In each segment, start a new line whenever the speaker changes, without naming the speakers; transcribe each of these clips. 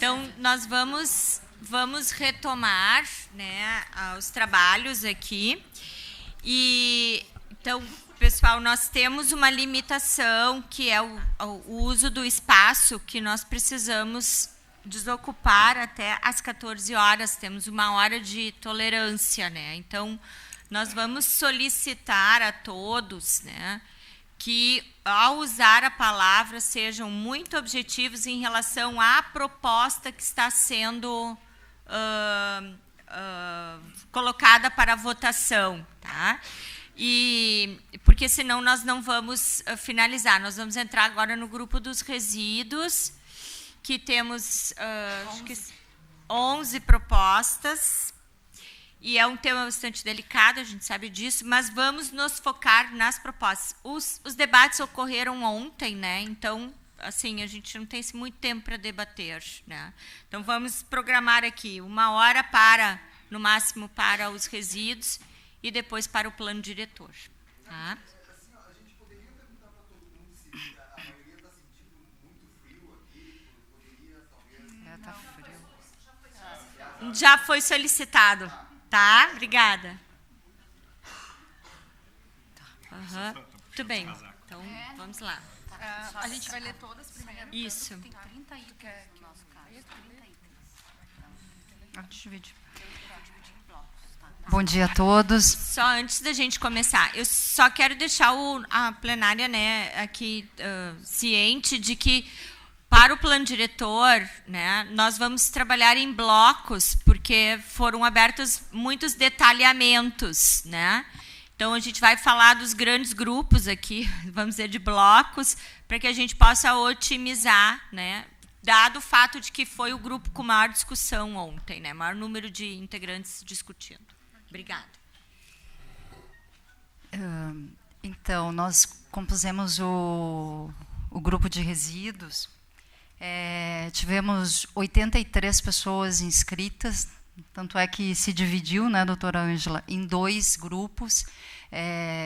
Então, nós vamos retomar, né, os trabalhos aqui. E, então, pessoal, nós temos uma limitação, que é o uso do espaço, que nós precisamos desocupar até às 14 horas. Temos 1 hora de tolerância, né? Então, nós vamos solicitar a todos, né, que, ao usar a palavra, sejam muito objetivos em relação à proposta que está sendo colocada para votação, tá? E porque senão nós não vamos finalizar. Nós vamos entrar agora no grupo dos resíduos, que temos 11 propostas. E é um tema bastante delicado, a gente sabe disso, mas vamos nos focar nas propostas. Os debates ocorreram ontem, né? Então, assim, a gente não tem muito tempo para debater, né? Então, vamos programar aqui 1 hora para, no máximo, para os resíduos e depois para o plano diretor. Tá?
A gente poderia perguntar para todo mundo se a maioria está sentindo muito frio aqui, poderia, talvez...
Está frio.
Já foi solicitado. Tá? Obrigada. Muito bem. Então, vamos lá.
A gente vai ler todas primeiro.
Isso.
Tem 30 itens no nosso caso. 30 itens. Bom dia a todos.
Só antes da gente começar, eu só quero deixar a plenária, né, aqui ciente de que, para o plano diretor, né, nós vamos trabalhar em blocos, porque foram abertos muitos detalhamentos, né? Então, a gente vai falar dos grandes grupos aqui, vamos dizer, de blocos, para que a gente possa otimizar, né? Dado o fato de que foi o grupo com maior discussão ontem, né? Maior número de integrantes discutindo. Obrigada.
Então, nós compusemos o grupo de resíduos. Tivemos 83 pessoas inscritas, tanto é que se dividiu, né, doutora Ângela, em 2 grupos.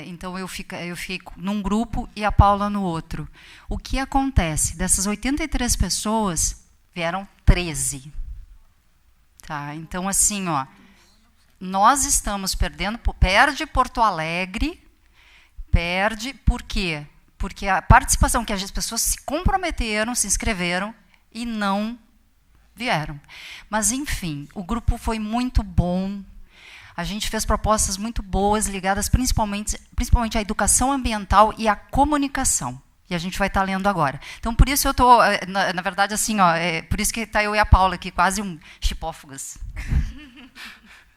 Então, eu fiquei num grupo e a Paula no outro. O que acontece? Dessas 83 pessoas, vieram 13. Tá? Então, assim, ó, nós estamos perdendo, perde Porto Alegre, perde, por quê? Porque a participação que as pessoas se comprometeram, se inscreveram e não vieram. Mas, enfim, o grupo foi muito bom. A gente fez propostas muito boas, ligadas principalmente à educação ambiental e à comunicação. E a gente vai estar lendo agora. Então, por isso eu estou, na verdade, assim, ó, por isso que está eu e a Paula aqui, quase um chipófagas.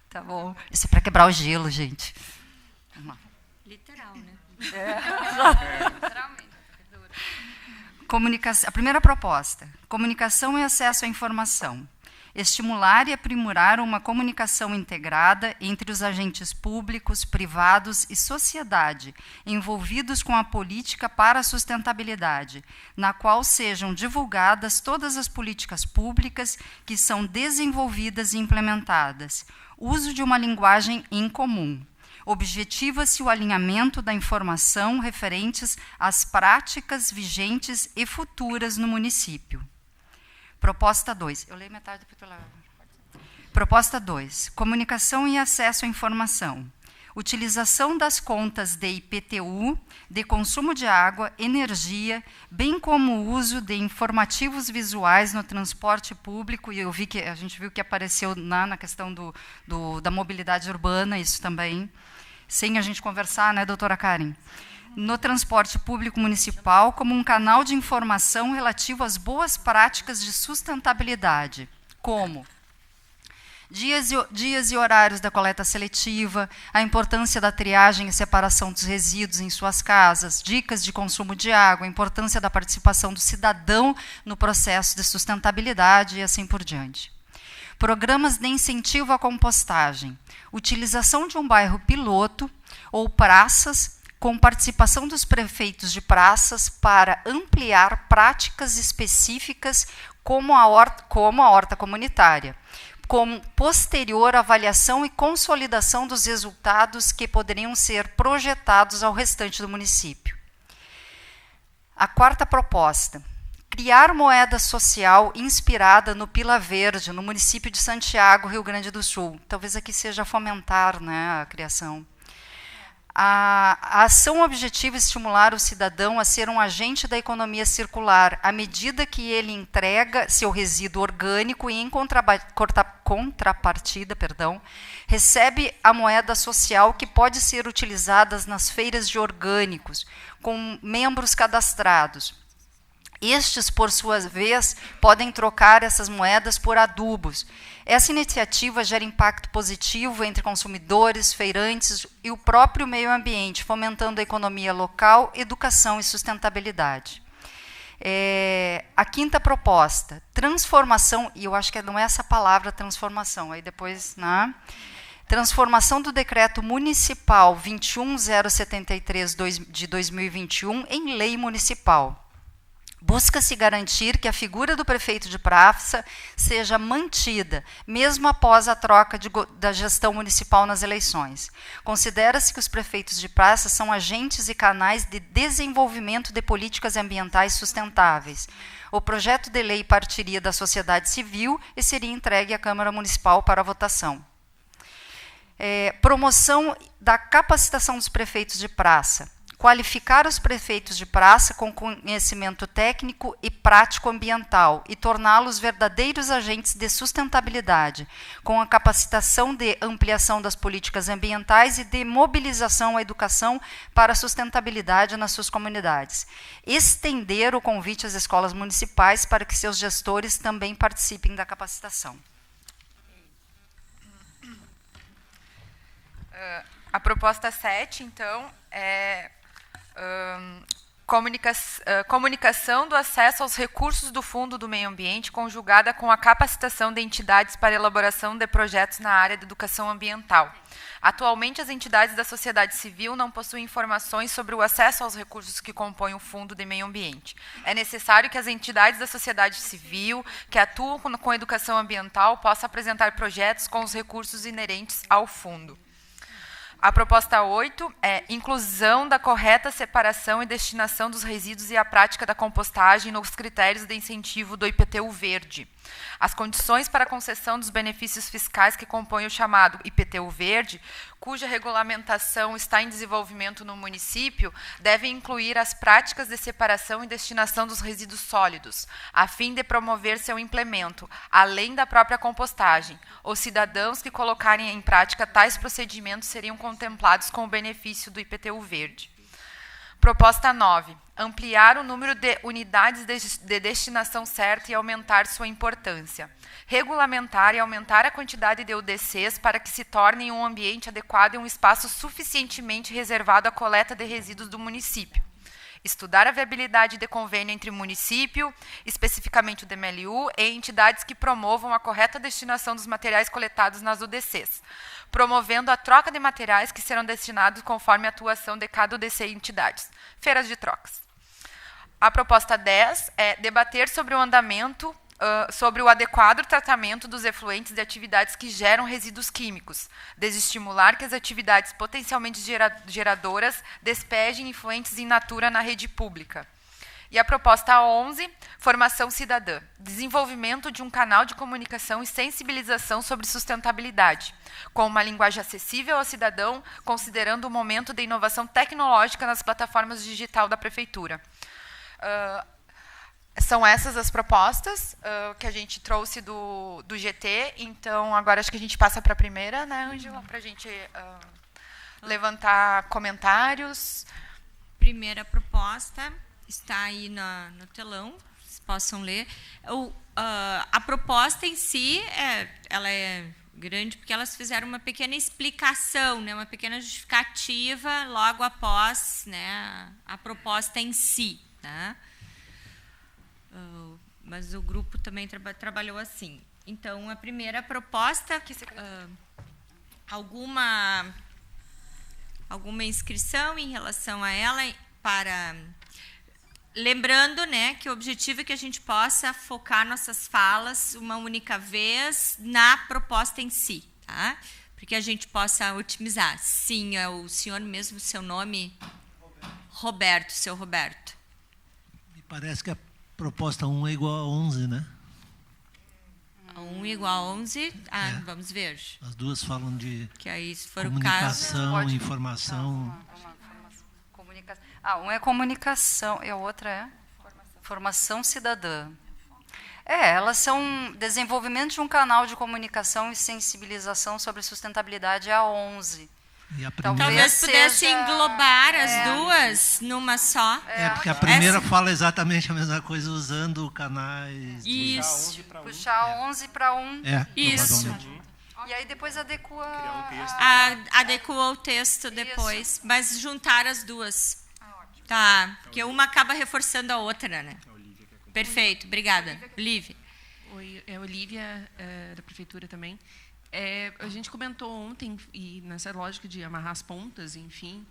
Tá bom. Isso é para quebrar o gelo, gente. Vamos lá.
Literal, né?
Literalmente. A primeira proposta, comunicação e acesso à informação. Estimular e aprimorar uma comunicação integrada entre os agentes públicos, privados e sociedade envolvidos com a política para a sustentabilidade, na qual sejam divulgadas todas as políticas públicas que são desenvolvidas e implementadas. Uso de uma linguagem em comum. Objetiva-se o alinhamento da informação referentes às práticas vigentes e futuras no município. Proposta 2. Eu leio metade depois pela... Proposta 2. Comunicação e acesso à informação. Utilização das contas de IPTU, de consumo de água, energia, bem como o uso de informativos visuais no transporte público, e a gente viu que apareceu na questão da mobilidade urbana, isso também, sem a gente conversar, né, doutora Karen? No transporte público municipal, como um canal de informação relativo às boas práticas de sustentabilidade, como dias e horários da coleta seletiva, a importância da triagem e separação dos resíduos em suas casas, dicas de consumo de água, a importância da participação do cidadão no processo de sustentabilidade e assim por diante. Programas de incentivo à compostagem, utilização de um bairro piloto ou praças com participação dos prefeitos de praças para ampliar práticas específicas como a horta comunitária, com posterior avaliação e consolidação dos resultados que poderiam ser projetados ao restante do município. A quarta proposta, criar moeda social inspirada no Pila Verde, no município de Santiago, Rio Grande do Sul. Talvez aqui seja fomentar, né, a criação. A ação objetiva é estimular o cidadão a ser um agente da economia circular, à medida que ele entrega seu resíduo orgânico e, em contrapartida, recebe a moeda social que pode ser utilizada nas feiras de orgânicos, com membros cadastrados. Estes, por sua vez, podem trocar essas moedas por adubos. Essa iniciativa gera impacto positivo entre consumidores, feirantes e o próprio meio ambiente, fomentando a economia local, educação e sustentabilidade. A quinta proposta, transformação, e eu acho que não é essa palavra transformação, aí depois, né? Transformação do Decreto Municipal 21073 de 2021 em lei municipal. Busca-se garantir que a figura do prefeito de praça seja mantida, mesmo após a troca da gestão municipal nas eleições. Considera-se que os prefeitos de praça são agentes e canais de desenvolvimento de políticas ambientais sustentáveis. O projeto de lei partiria da sociedade civil e seria entregue à Câmara Municipal para votação. Promoção da capacitação dos prefeitos de praça. Qualificar os prefeitos de praça com conhecimento técnico e prático ambiental e torná-los verdadeiros agentes de sustentabilidade, com a capacitação de ampliação das políticas ambientais e de mobilização à educação para a sustentabilidade nas suas comunidades. Estender o convite às escolas municipais para que seus gestores também participem da capacitação.
A proposta 7, então, é comunicação do acesso aos recursos do Fundo do Meio Ambiente, conjugada com a capacitação de entidades para elaboração de projetos na área de educação ambiental. Atualmente, as entidades da sociedade civil não possuem informações sobre o acesso aos recursos que compõem o Fundo de Meio Ambiente. É necessário que as entidades da sociedade civil que atuam com educação ambiental possam apresentar projetos com os recursos inerentes ao fundo. A proposta 8 é inclusão da correta separação e destinação dos resíduos e a prática da compostagem nos critérios de incentivo do IPTU verde. As condições para a concessão dos benefícios fiscais que compõem o chamado IPTU verde, cuja regulamentação está em desenvolvimento no município, devem incluir as práticas de separação e destinação dos resíduos sólidos, a fim de promover seu implemento, além da própria compostagem. Os cidadãos que colocarem em prática tais procedimentos seriam contemplados com o benefício do IPTU verde. Proposta 9. Ampliar o número de unidades de destinação certa e aumentar sua importância. Regulamentar e aumentar a quantidade de UDCs para que se tornem um ambiente adequado e um espaço suficientemente reservado à coleta de resíduos do município. Estudar a viabilidade de convênio entre município, especificamente o DMLU, e entidades que promovam a correta destinação dos materiais coletados nas UDCs, promovendo a troca de materiais que serão destinados conforme a atuação de cada UDC e entidades. Feiras de trocas. A proposta 10 é debater sobre o andamento, sobre o adequado tratamento dos efluentes de atividades que geram resíduos químicos, desestimular que as atividades potencialmente geradoras despejem efluentes in natura na rede pública. E a proposta 11, formação cidadã, desenvolvimento de um canal de comunicação e sensibilização sobre sustentabilidade, com uma linguagem acessível ao cidadão, considerando o momento de inovação tecnológica nas plataformas digitais da Prefeitura. São essas as propostas que a gente trouxe do GT, então agora acho que a gente passa para a primeira, né, Ângela, para a gente levantar comentários.
Primeira proposta está aí no telão, vocês possam ler. A proposta em si, ela é grande porque elas fizeram uma pequena explicação, né, uma pequena justificativa logo após, né, a proposta em si. Né? Mas o grupo também trabalhou assim. Então, a primeira proposta, alguma inscrição em relação a ela para... Lembrando, né, que o objetivo é que a gente possa focar nossas falas uma única vez na proposta em si, tá? Porque a gente possa otimizar. Sim, é o senhor mesmo, seu nome? Roberto, seu Roberto.
Me parece que a proposta 1 é igual a 11, né?
1 igual a 11. Vamos ver.
As duas falam de
Que aí, se for o caso...
comunicação, informação.
Um é comunicação e a outra é formação cidadã. Elas são desenvolvimento de um canal de comunicação e sensibilização sobre sustentabilidade a 11.
E a primeira...
Talvez pudesse englobar as duas numa só.
porque a primeira fala exatamente a mesma coisa usando canais...
Isso.
Puxar 11 para 1.
Isso.
Provavelmente.
E aí depois adequa...
Adequou o texto depois, mas juntar as duas. Tá, porque uma acaba reforçando a outra, né? Perfeito, obrigada. Olivia.
Oi, é Olivia, da Prefeitura também. A gente comentou ontem, e nessa lógica de amarrar as pontas, enfim,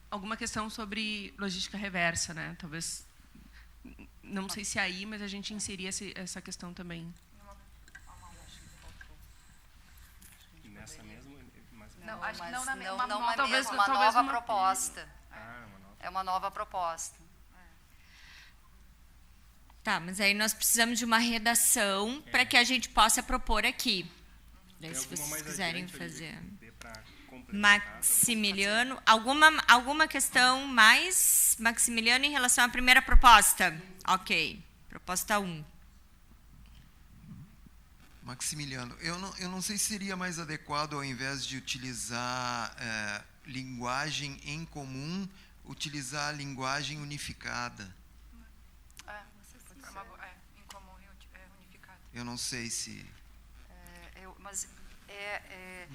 alguma questão sobre logística reversa, né? Talvez, não sei se aí, mas a gente inseria essa questão também.
Nessa mesma...
Não, acho que não na
Não na
talvez-
mesma, uma
talvez
nova
uma-
proposta.
uma nova.
É uma nova proposta.
Tá, mas aí nós precisamos de uma redação para que a gente possa propor aqui. Daí,
Tem
se
alguma
vocês
mais
quiserem
adiante, Olivia,
fazer.
que dê pra complementar,
Maximiliano, alguma questão mais, Maximiliano, em relação à primeira proposta? Ok, proposta 1.
Maximiliano, eu não sei se seria mais adequado, ao invés de utilizar linguagem em comum, utilizar a linguagem unificada.
Em comum unificado.
Eu não sei se...
Mas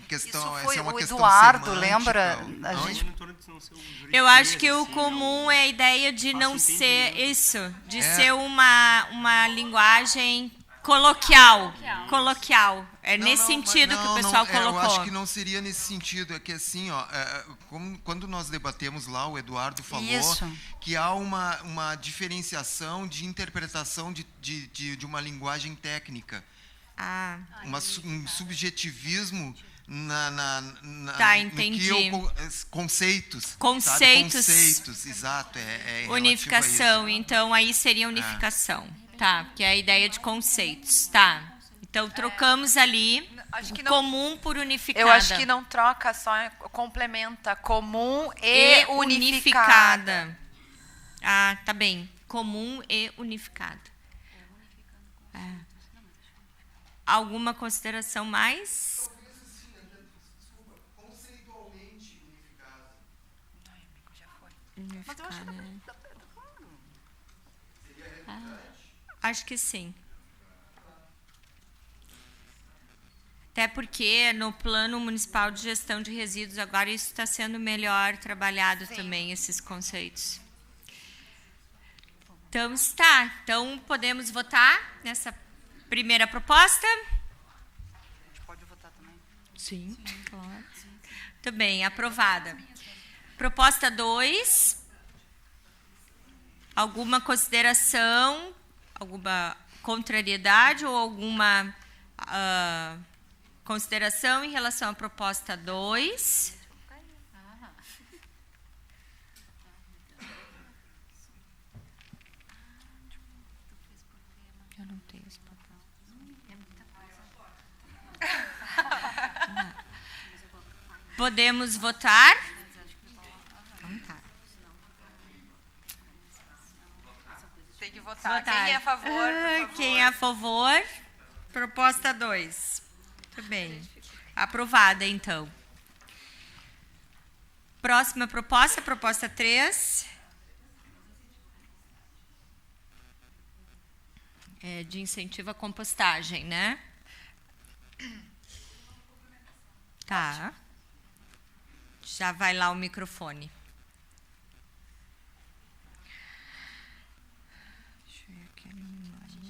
Questão,
isso foi
essa é uma
o
questão
Eduardo,
semântica,
lembra?
ou-
A
Aonde?
gente,
em torno de não ser um júri
Eu
de
acho
três,
que o
assim,
comum é a ideia de não
Fácil
ser
entendimento.
isso, de ser uma linguagem coloquial. É
Não,
nesse
não,
sentido
mas
que o pessoal
eu
colocou.
acho que não seria nesse sentido. É que assim, quando nós debatemos lá, o Eduardo falou
Isso.
que há uma diferenciação de interpretação de uma linguagem técnica. Um subjetivismo
Tá,
no que
entendi.
conceitos.
Conceitos.
Sabe? Conceitos, exato. relativo a
Unificação,
isso.
então aí seria unificação. Tá, que é a ideia de conceitos. Tá. Então trocamos ali
Acho que
o
não-
comum por unificada.
Eu acho que não troca, só complementa comum e unificada.
Ah, tá bem. Comum e unificada. Alguma consideração mais?
Conceitualmente unificado.
Unificada. Acho que sim. Até porque no Plano Municipal de Gestão de Resíduos agora isso está sendo melhor trabalhado também, esses conceitos. Então está. Então podemos votar nessa primeira proposta?
a gente pode votar também.
Sim, claro. Muito bem, aprovada. Proposta 2. Alguma consideração, alguma contrariedade ou alguma consideração em relação à proposta 2? Eu não tenho esse papel. Podemos votar? Então tá.
Tem que votar.
Votar.
Quem é a favor, por favor?
Quem é a favor? Proposta 2. Muito bem. Aprovada, então. Próxima proposta, proposta 3. É de incentivo à compostagem, né? Tá. Já vai lá o microfone. Deixa eu ver aqui a minha imagem.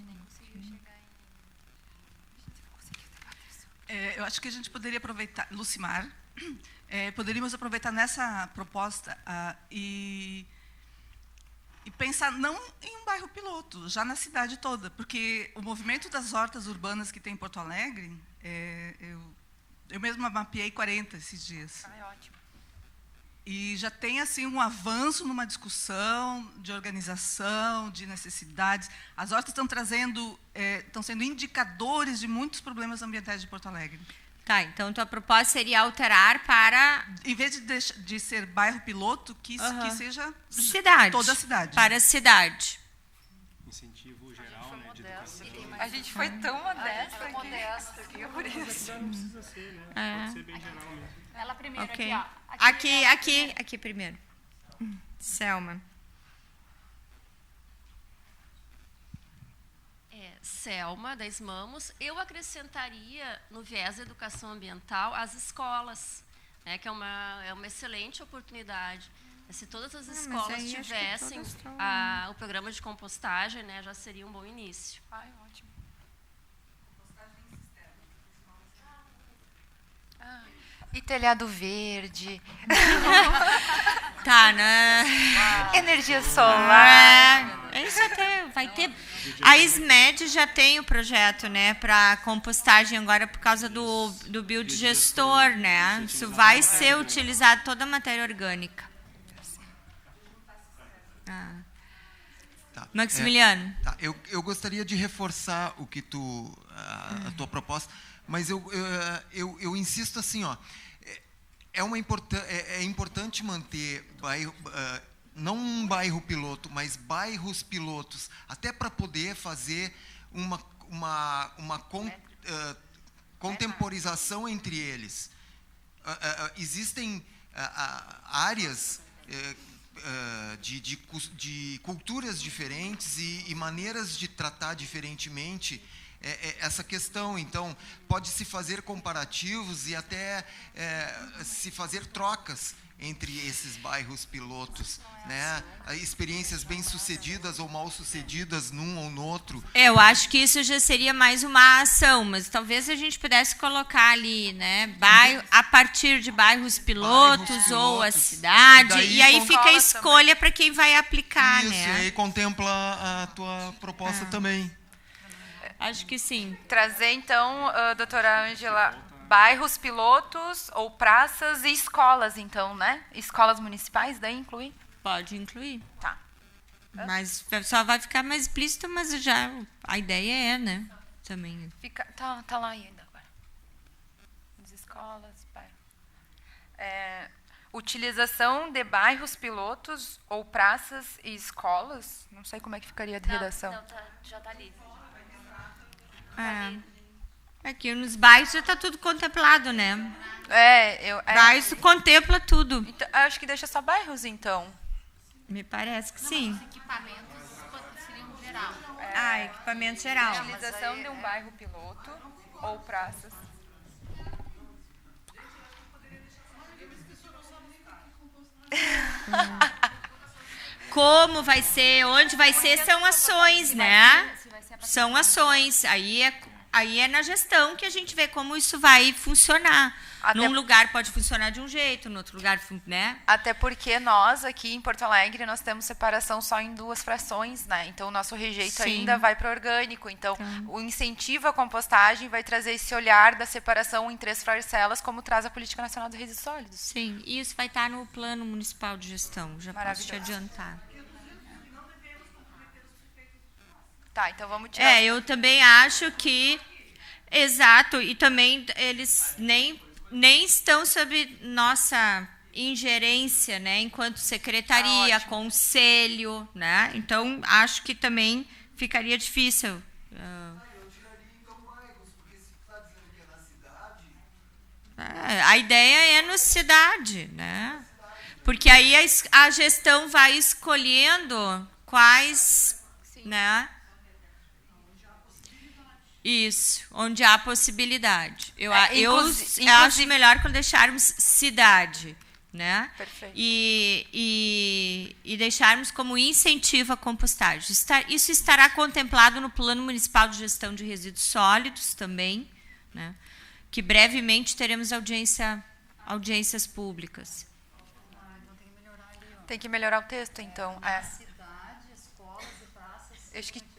Eu acho que a gente poderia aproveitar, Lucimar, poderíamos aproveitar nessa proposta e pensar não em um bairro piloto, já na cidade toda, porque o movimento das hortas urbanas que tem em Porto Alegre, eu mesma mapeei 40 esses dias.
É ótimo.
E já tem assim um avanço numa discussão de organização, de necessidades. As hortas estão sendo indicadores de muitos problemas ambientais de Porto Alegre.
Tá, então tua proposta seria alterar para
Em vez de ser bairro piloto, que seja
cidade.
toda a cidade.
Para a cidade.
Incentivo geral, né, de educação.
A gente foi tão modesta aqui, por isso.
Não precisa ser, né? Pode ser bem geral mesmo.
Ela primeiro
Ok.
aqui, ó.
Aqui primeiro. Selma.
Selma, da Esmamos. Eu acrescentaria, no viés da educação ambiental, as escolas, né, que é uma excelente oportunidade. Se todas as escolas
aí acho que
tivessem
todas estão,
o programa de compostagem, né, já seria um bom início.
Ai, ótimo. E telhado verde,
Tá, né?
energia solar.
Isso até vai ter. A SMED já tem o projeto, né, para compostagem agora por causa do biodigestor, né? Isso vai ser utilizado toda a matéria orgânica.
Tá.
Maximiliano.
Tá, eu gostaria de reforçar o que a tua proposta, mas eu insisto assim, ó, é importante manter bairro, não um bairro piloto, mas bairros pilotos, até para poder fazer uma contemporização entre eles. Existem áreas de culturas diferentes e maneiras de tratar diferentemente essa questão. Então, pode-se fazer comparativos e até se fazer trocas entre esses bairros pilotos, né? Experiências bem-sucedidas ou mal-sucedidas num ou no outro.
Eu acho que isso já seria mais uma ação, mas talvez a gente pudesse colocar ali, né, a partir de bairros pilotos ou a cidade, e aí fica a escolha para quem vai aplicar,
isso,
né?
E aí contempla a tua proposta também.
Acho que sim.
Trazer, então, doutora Ângela, bairros pilotos ou praças e escolas, então, né? Escolas municipais, daí inclui?
Pode incluir.
Tá.
Mas só vai ficar mais explícito, mas já a ideia é, né? Também.
Tá lá ainda agora. As escolas, bairro. Utilização de bairros pilotos ou praças e escolas. Não sei como é que ficaria a redação.
Não, já está ali.
Aqui nos bairros já está tudo contemplado, né? Bairros contempla tudo.
Então, acho que deixa só bairros, então.
Me parece que sim.
Os equipamentos seriam geral.
Equipamento geral.
Utilização de um bairro piloto ou praças.
Como vai ser, onde vai ser, são ações, né? São ações. Aí é na gestão que a gente vê como isso vai funcionar. Num lugar pode funcionar de um jeito, no outro lugar, né?
Até porque nós, aqui em Porto Alegre, nós temos separação só em 2 frações, né? Então, o nosso rejeito ainda vai para orgânico. Então, o incentivo à compostagem vai trazer esse olhar da separação em 3 parcelas, como traz a Política Nacional de Resíduos Sólidos.
Sim, e isso vai estar no Plano Municipal de Gestão, já posso te adiantar.
Tá, então vamos tirar...
eu também acho que... Exato, e também eles nem estão sob nossa ingerência, né, enquanto secretaria, conselho, né? Então, acho que também ficaria difícil.
Eu tiraria, então, bairros, porque se está dizendo que é na cidade...
A ideia é na cidade, né? Porque aí a gestão vai escolhendo quais, né? Isso, onde há possibilidade. Eu acho melhor quando deixarmos cidade, né?
Perfeito.
E deixarmos como incentivo a compostagem. Isso estará contemplado no Plano Municipal de Gestão de Resíduos Sólidos também, né? Que brevemente teremos audiências públicas.
Tem que melhorar o texto, então.
Cidade, escolas e praças.
Acho que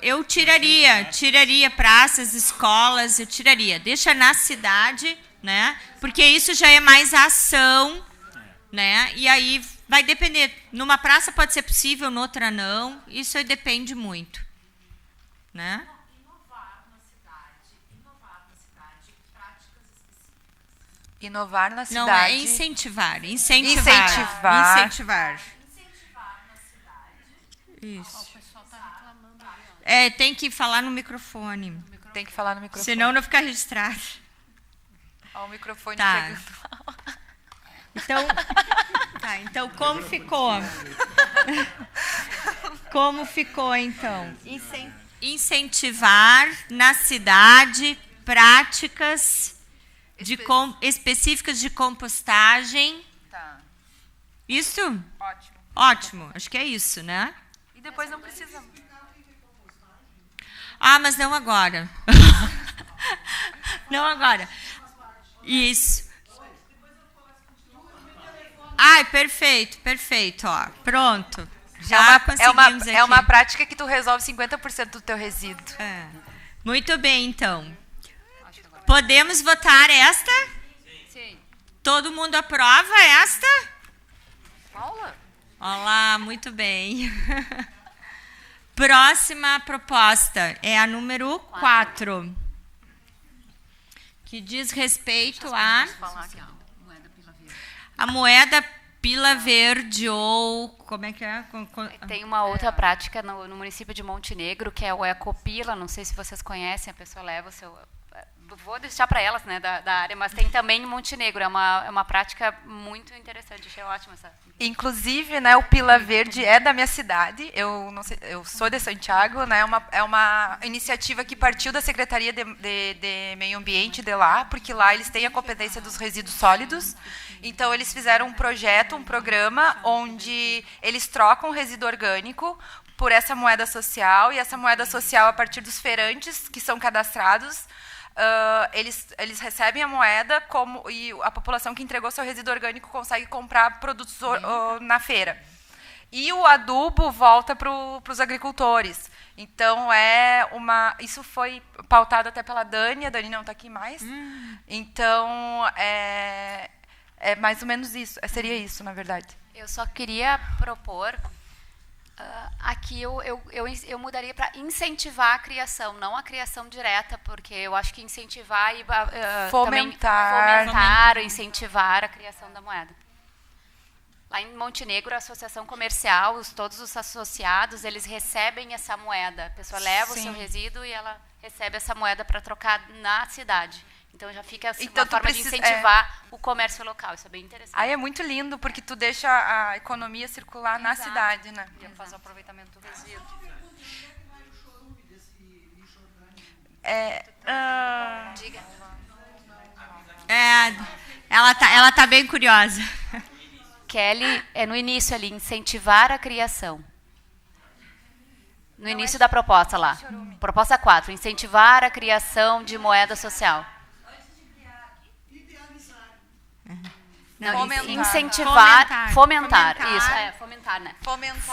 eu tiraria praças, escolas, eu tiraria. Deixa na cidade né? Porque isso já é mais ação, né? E aí vai depender. Numa praça pode ser possível, noutra não. Isso aí depende muito, né?
Inovar na cidade.
Não, é incentivar. Isso. Tem que falar no microfone.
Tem que falar no microfone.
Senão não fica registrado.
Ó, o microfone
Tá.
chegando.
Então como ficou? Como ficou, então? Incentivar na cidade práticas específicas de compostagem.
Tá.
Isso?
Ótimo.
Ótimo. Acho que é isso, né?
E depois não precisa.
Mas não agora. Não agora. Isso. Perfeito. Ó. Pronto. Já conseguimos aqui.
É uma prática que tu resolve 50% do teu resíduo.
Muito bem, então. Podemos votar esta?
Sim.
Todo mundo aprova esta?
Paula?
Olá, muito bem. Próxima proposta é a número 4, que diz respeito a moeda pila verde ou como é que é?
Tem uma outra prática no município de Montenegro, que é o Ecopila, não sei se vocês conhecem, a pessoa leva o seu... Vou deixar para elas, né, da área, mas tem também em Montenegro, é uma prática muito interessante, achei ótima essa.
Inclusive, né, o Pila Verde é da minha cidade, eu sou de Santiago, né, é uma iniciativa que partiu da Secretaria de Meio Ambiente de lá, porque lá eles têm a competência dos resíduos sólidos, então eles fizeram um projeto, um programa, onde eles trocam resíduo orgânico por essa moeda social, e essa moeda social, a partir dos feirantes que são cadastrados, eles recebem a moeda e a população que entregou seu resíduo orgânico consegue comprar produtos na feira. E o adubo volta para os agricultores. Então, isso foi pautado até pela Dani, a Dani não está aqui mais. Então, é mais ou menos isso, seria isso, na verdade.
Eu só queria propor... aqui eu mudaria para incentivar a criação, não a criação direta, porque eu acho que incentivar e fomentar ou incentivar a criação da moeda. Lá em Montenegro, a associação comercial, todos os associados, eles recebem essa moeda. A pessoa leva o seu resíduo e ela recebe essa moeda para trocar na cidade. Então já fica uma forma de incentivar o comércio local. Isso é bem interessante.
Aí é muito lindo, porque tu deixa a economia circular na cidade, né?
E faz o aproveitamento do resíduo.
Diga. Ela tá bem curiosa.
Kelly, é no início ali, incentivar a criação. No início da proposta lá. Proposta 4, incentivar a criação de moeda social. Não, incentivar, fomentar. Isso, fomentar, né?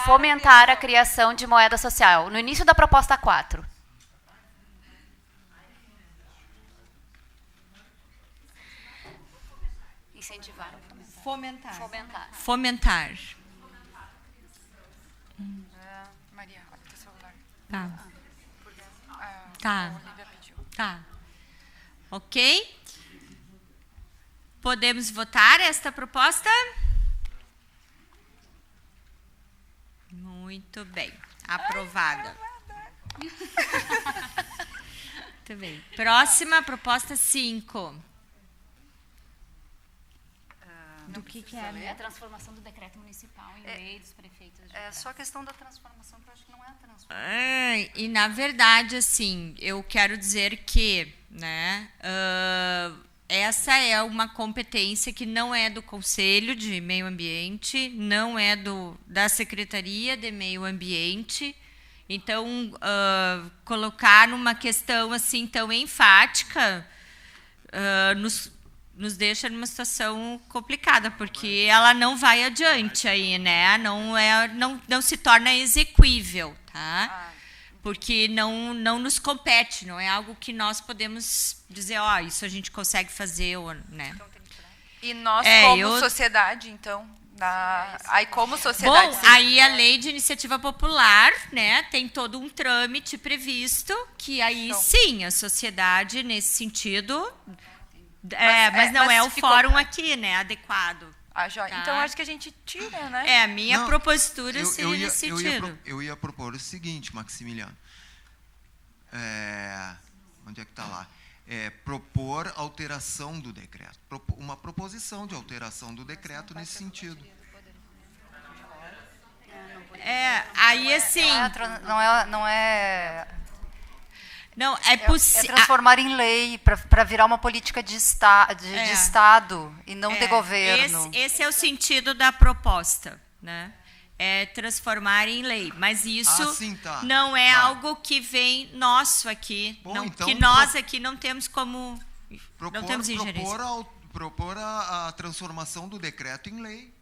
Fomentar a criação de moeda social. No início da proposta 4. Incentivar.
Fomentar.
Maria, olha o teu celular.
Tá. Ok? Podemos votar esta proposta? Muito bem. Aprovada. Muito bem. Próxima, proposta 5.
Do que é? É a transformação do decreto municipal em lei dos prefeitos.
É só a questão da transformação, que eu acho que não é a transformação.
E, na verdade, assim, eu quero dizer que, né, essa é uma competência que não é do Conselho de Meio Ambiente, não é da Secretaria de Meio Ambiente. Então, colocar numa questão assim tão enfática nos deixa numa situação complicada, porque ela não vai adiante aí, né? Não se torna exequível, tá? porque não nos compete, não é algo que nós podemos dizer, isso a gente consegue fazer, né?
E nós, como sociedade, então, aí como sociedade...
Bom, aí a lei de iniciativa popular, né, tem todo um trâmite previsto, que aí sim, a sociedade, nesse sentido... mas não é o fórum aqui, né, adequado.
Tá? Então, acho que a gente tira, né?
A minha propositura seria nesse sentido.
Eu ia propor o seguinte, Maximiliano. Onde é que está lá? Propor alteração do decreto. Uma proposição de alteração do decreto nesse sentido.
Aí assim...
Não, é possível. É transformar em lei para virar uma política de Estado e não de governo.
Esse é o sentido da proposta, né? É transformar em lei. Mas isso não é algo que vem nosso aqui. Então, que nós aqui não temos como... não temos ingerência.
Propor a transformação do decreto em lei.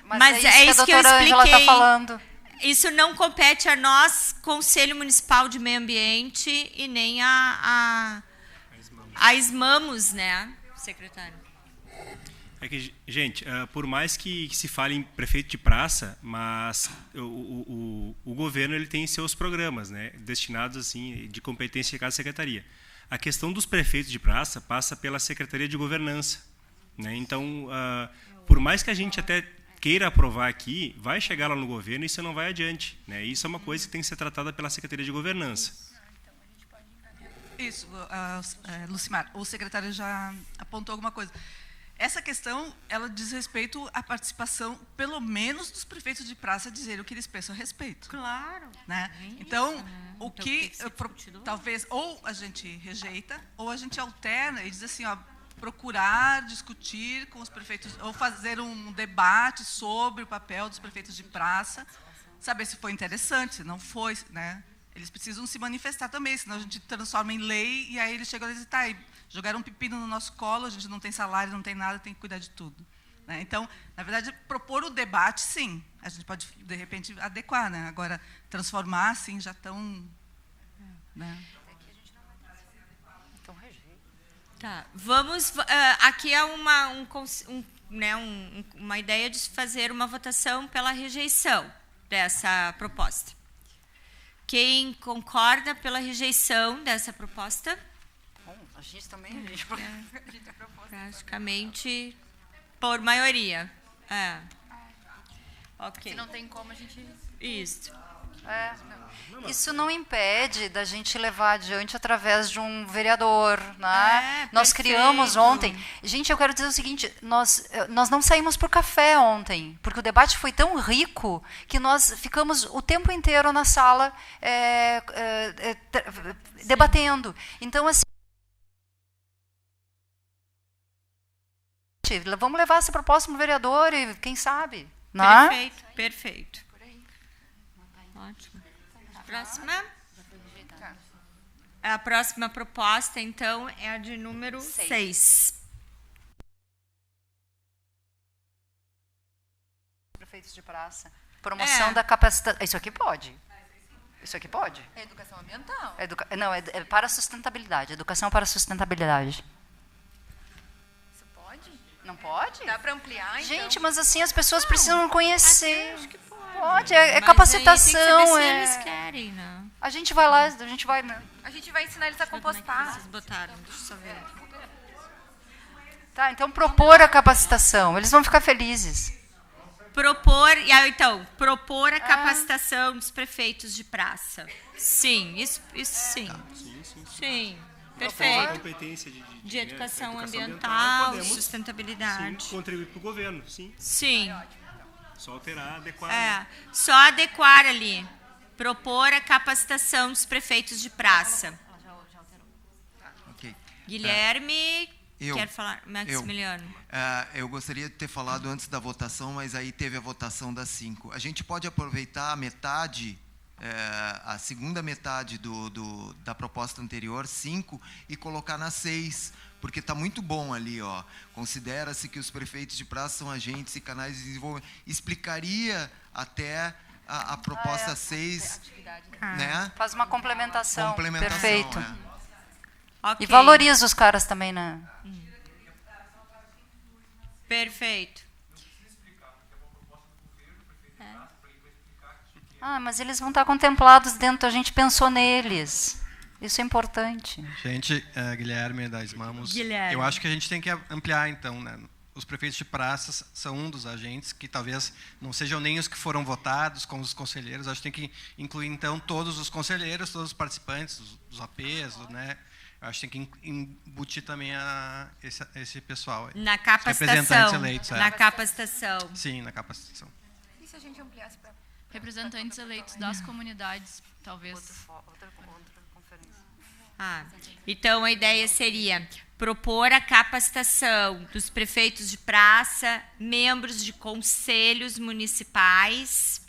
Mas é isso que eu expliquei. Está falando.
Isso não compete a nós, Conselho Municipal de Meio Ambiente, e nem a SMAMUS, né, secretário?
É que, gente, por mais que se fale em prefeito de praça, mas o governo ele tem seus programas, né, destinados assim de competência de cada secretaria. A questão dos prefeitos de praça passa pela Secretaria de Governança, né? Então, por mais que a gente até queira aprovar aqui, vai chegar lá no governo e isso não vai adiante, né? Isso é uma coisa que tem que ser tratada pela Secretaria de Governança.
Isso, Lucimar, o secretário já apontou alguma coisa. Essa questão, ela diz respeito à participação, pelo menos, dos prefeitos de praça dizerem o que eles pensam a respeito.
Claro.
Né? Então, o que talvez ou a gente rejeita, ou a gente alterna e diz assim, procurar discutir com os prefeitos, ou fazer um debate sobre o papel dos prefeitos de praça, saber se foi interessante, se não foi, né? Eles precisam se manifestar também, senão a gente transforma em lei e aí eles chegam e dizem, jogaram um pepino no nosso colo, a gente não tem salário, não tem nada, tem que cuidar de tudo. Né? Então, na verdade, propor o debate, sim, a gente pode, de repente, adequar, né? Agora, transformar, assim, já tão... Né?
Tá, vamos... aqui é uma ideia de fazer uma votação pela rejeição dessa proposta. Quem concorda pela rejeição dessa proposta?
Bom, a gente também...
praticamente por maioria. Ok.
Se não tem como, a gente...
Isso.
Isso não impede da gente levar adiante através de um vereador, né? Nós criamos ontem... Gente, eu quero dizer o seguinte, nós não saímos por café ontem, porque o debate foi tão rico que nós ficamos o tempo inteiro na sala debatendo. Então, assim... Vamos levar essa proposta para o vereador e quem sabe...
Perfeito, perfeito. Ótimo. Próxima. A próxima proposta, então, é a de número 6.
Prefeitos de praça. Promoção da capacitação. Isso aqui pode. Isso aqui pode.
É educação ambiental.
Não, é para a sustentabilidade. Educação para a sustentabilidade.
Isso pode?
Não pode?
Dá para ampliar, então?
Gente, mas assim as pessoas precisam conhecer.
Acho que pode.
Pode, é capacitação.
Aí tem que saber se eles querem, né?
A gente vai lá, a gente vai
ensinar eles a compostar.
Vocês botaram, deixa eu só ver.
Tá, então propor a capacitação. Eles vão ficar felizes.
Propor a capacitação dos prefeitos de praça. Sim, isso sim. Sim, perfeito.
Competência
de educação ambiental, sustentabilidade.
Sim, contribuir para o governo, sim.
Sim.
Só alterar, adequar.
Só adequar ali. Propor a capacitação dos prefeitos de praça.
Okay.
Guilherme, quer falar? Maximiliano.
Eu gostaria de ter falado antes da votação, mas aí teve a votação das 5. A gente pode aproveitar a metade, a segunda metade da proposta anterior, 5, e colocar na 6, porque está muito bom ali. Considera-se que os prefeitos de praça são agentes e canais de desenvolvimento. Explicaria até a proposta 6, né?
Faz uma complementação. Perfeito.
Okay.
E valoriza os caras também, né?
Perfeito.
Mas eles vão estar contemplados dentro, a gente pensou neles. Isso é importante.
Gente, Guilherme da Esmamos,
Guilherme.
eu acho que a gente tem que ampliar, então, né? Os prefeitos de praças são um dos agentes que talvez não sejam nem os que foram votados, como os conselheiros. Acho que tem que incluir, então, todos os conselheiros, todos os participantes, os APs, né? Eu acho que tem que embutir também esse pessoal.
Na capacitação.
Representantes eleitos.
Na capacitação.
Sim, na capacitação.
E se a gente ampliasse para representantes eleitos das comunidades, talvez? Outra conferência.
Então, a ideia seria propor a capacitação dos prefeitos de praça, membros de conselhos municipais.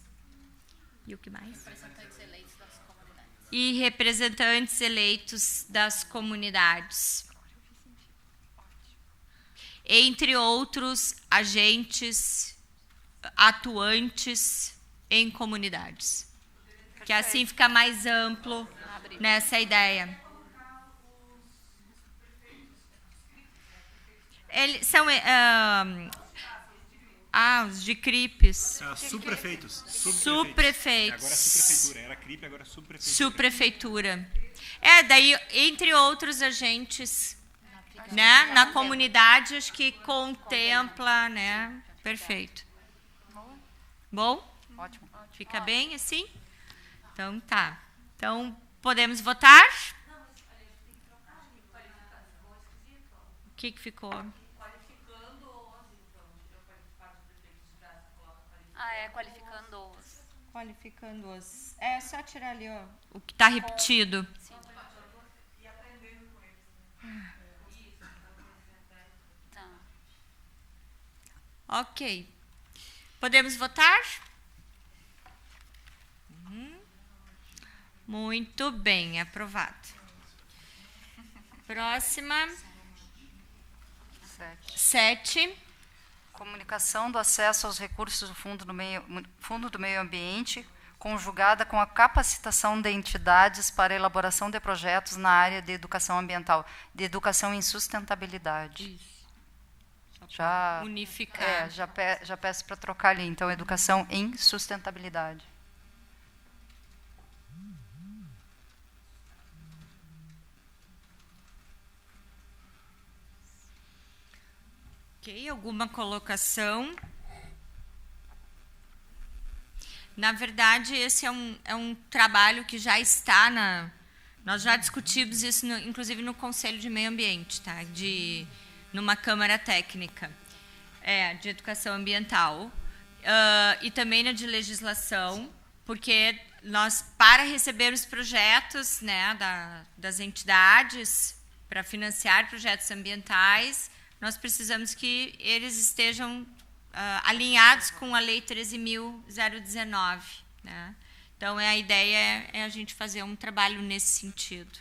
E o que mais?
Representantes eleitos das comunidades.
E representantes eleitos das comunidades. Entre outros agentes atuantes em comunidades. Que assim fica mais amplo nessa ideia. Eles são os de CRIPs.
Subprefeitos.
Subprefeitos.
Agora subprefeitura. Era CRIP, agora subprefeitura.
Subprefeitura. Daí, entre outros agentes, né, na comunidade, acho que contempla, né? Perfeito. Bom?
Ótimo.
Fica bem assim? Então, tá. Então, podemos votar? O que ficou?
Qualificando-os.
Qualificando-os. É só tirar ali, ó, o que está repetido.
Sim. E aprendendo com eles. Tá.
Ok. Podemos votar? Muito bem, aprovado. Próxima. 7.
Comunicação do acesso aos recursos do Fundo do Meio Ambiente, conjugada com a capacitação de entidades para a elaboração de projetos na área de educação ambiental, de educação em sustentabilidade.
Isso.
Já
unificar.
Já peço para trocar ali, então, educação em sustentabilidade.
Ok, alguma colocação? Na verdade, esse é um trabalho que já está nós já discutimos isso, inclusive, no Conselho de Meio Ambiente, tá? Numa Câmara Técnica de Educação Ambiental. E também na de Legislação, porque nós, para receber os projetos, né, das entidades, para financiar projetos ambientais, nós precisamos que eles estejam alinhados com a Lei 13.019. Né? Então, a ideia é a gente fazer um trabalho nesse sentido.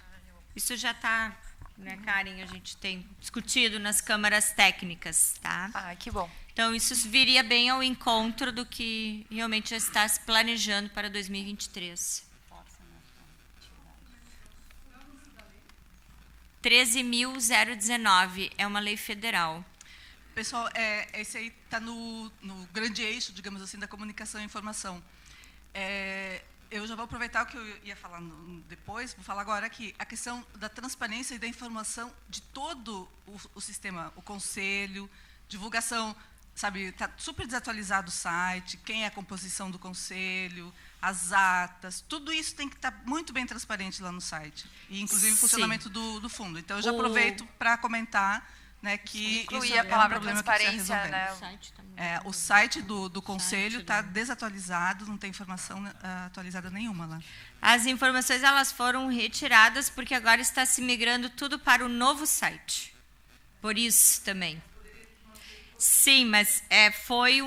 Isso já está, né, Karen, a gente tem discutido nas câmaras técnicas. Tá?
Que bom.
Então, isso viria bem ao encontro do que realmente já está se planejando para 2023. 13.019 é uma lei federal.
Pessoal, esse aí está no grande eixo, digamos assim, da comunicação e informação. Eu já vou aproveitar o que eu ia falar depois, vou falar agora aqui, a questão da transparência e da informação de todo o sistema, o conselho, divulgação, sabe, está super desatualizado o site, quem é a composição do conselho, as atas, tudo isso tem que estar muito bem transparente lá no site. E, inclusive, o funcionamento do fundo. Então, eu já aproveito para comentar, né, que
incluir
isso
a palavra
é um problema
transparência,
que
né?
o site do conselho está desatualizado, não tem informação atualizada nenhuma lá.
As informações elas foram retiradas porque agora está se migrando tudo para o novo site. Por isso também. Sim, mas foi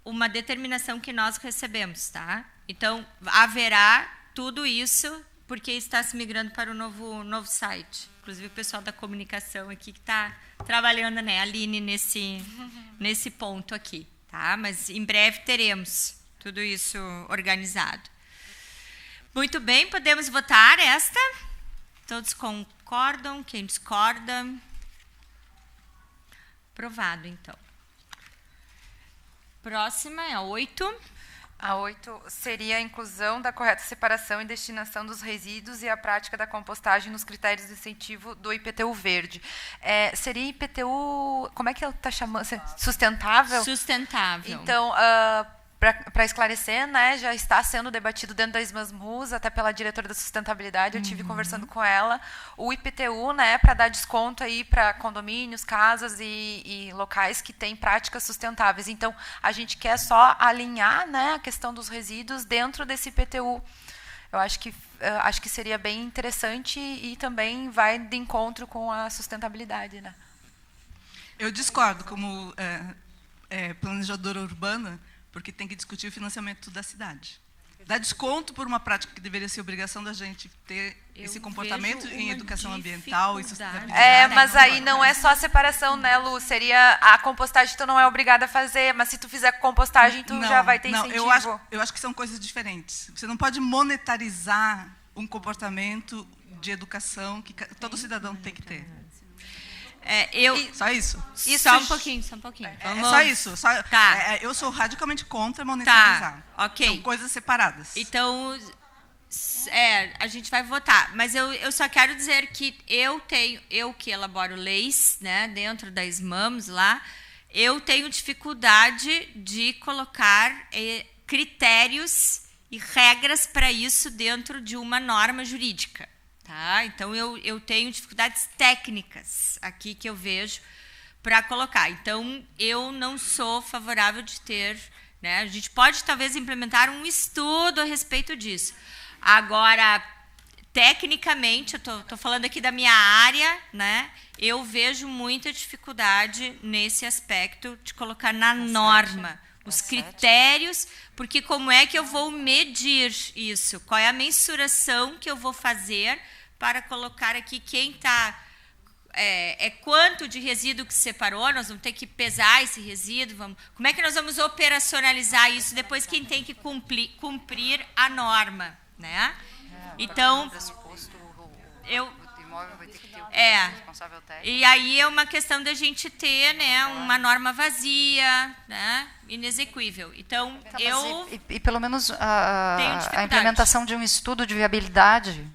uma determinação que nós recebemos, tá? Então, haverá tudo isso porque está se migrando para o novo site. Inclusive, o pessoal da comunicação aqui que está trabalhando, né, Aline, nesse ponto aqui. Tá? Mas, em breve, teremos tudo isso organizado. Muito bem, podemos votar esta? Todos concordam? Quem discorda? Aprovado, então. Próxima é a 8.
A 8 seria a inclusão da correta separação e destinação dos resíduos e a prática da compostagem nos critérios de incentivo do IPTU verde. Seria IPTU, como é que está chamando? Sustentável?
Sustentável.
Então, para esclarecer, né, já está sendo debatido dentro da SMASMUS, até pela diretora da sustentabilidade, eu tive conversando com ela, o IPTU, né, para dar desconto aí para condomínios, casas e locais que têm práticas sustentáveis. Então, a gente quer só alinhar, né, a questão dos resíduos dentro desse IPTU. Eu acho que seria bem interessante e também vai de encontro com a sustentabilidade, né?
Eu discordo como planejadora urbana, porque tem que discutir o financiamento da cidade. Dar desconto por uma prática que deveria ser obrigação da gente ter esse comportamento em educação ambiental e sustentabilidade.
Mas aí não é só a separação, né, Lu? Seria a compostagem, tu não é obrigada a fazer, mas se tu fizer compostagem, tu já vai ter incentivo.
Eu acho que são coisas diferentes. Você não pode monetarizar um comportamento de educação que todo cidadão tem que ter. Só isso?
Só um pouquinho.
Só isso. Eu sou radicalmente contra monetarizar.
Tá, ok.
São coisas separadas.
Então, a gente vai votar. Mas eu só quero dizer que eu que elaboro leis, né, dentro da SMAMS lá, eu tenho dificuldade de colocar critérios e regras para isso dentro de uma norma jurídica. Tá? Então, eu tenho dificuldades técnicas aqui que eu vejo para colocar. Então, eu não sou favorável de ter... Né? A gente pode, talvez, implementar um estudo a respeito disso. Agora, tecnicamente, eu estou falando aqui da minha área, né? Eu vejo muita dificuldade nesse aspecto de colocar na norma os critérios, porque como é que eu vou medir isso? Qual é a mensuração que eu vou fazer para colocar aqui quem está... quanto de resíduo que se separou, nós vamos ter que pesar esse resíduo, como é que nós vamos operacionalizar isso depois quem tem que cumprir a norma, né? Então, e aí é uma questão da gente ter, né, uma norma vazia, né, inexequível. Então,
e pelo menos a implementação de um estudo de viabilidade.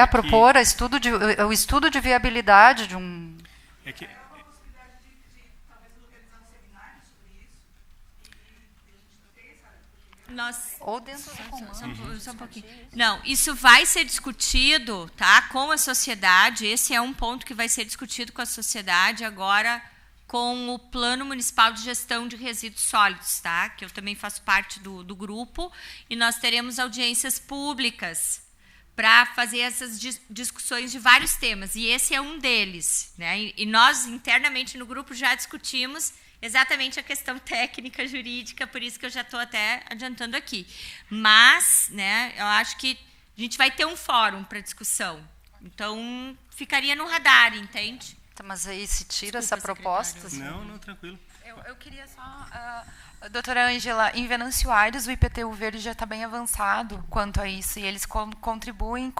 Propor o estudo de viabilidade de um...
Ou dentro só um pouquinho. Não, isso vai ser discutido, tá, com a sociedade. Esse é um ponto que vai ser discutido com a sociedade agora com o Plano Municipal de Gestão de Resíduos Sólidos, tá? Que eu também faço parte do grupo, e nós teremos audiências públicas para fazer essas discussões de vários temas, e esse é um deles, né? E nós, internamente no grupo, já discutimos exatamente a questão técnica, jurídica, por isso que eu já estou até adiantando aqui. Mas, né, eu acho que a gente vai ter um fórum para discussão, então ficaria no radar, entende?
Mas aí se tira essa proposta?
Não, tranquilo.
Eu queria só... doutora Ângela, em Venâncio Aires, o IPTU verde já está bem avançado quanto a isso, e eles contribuem,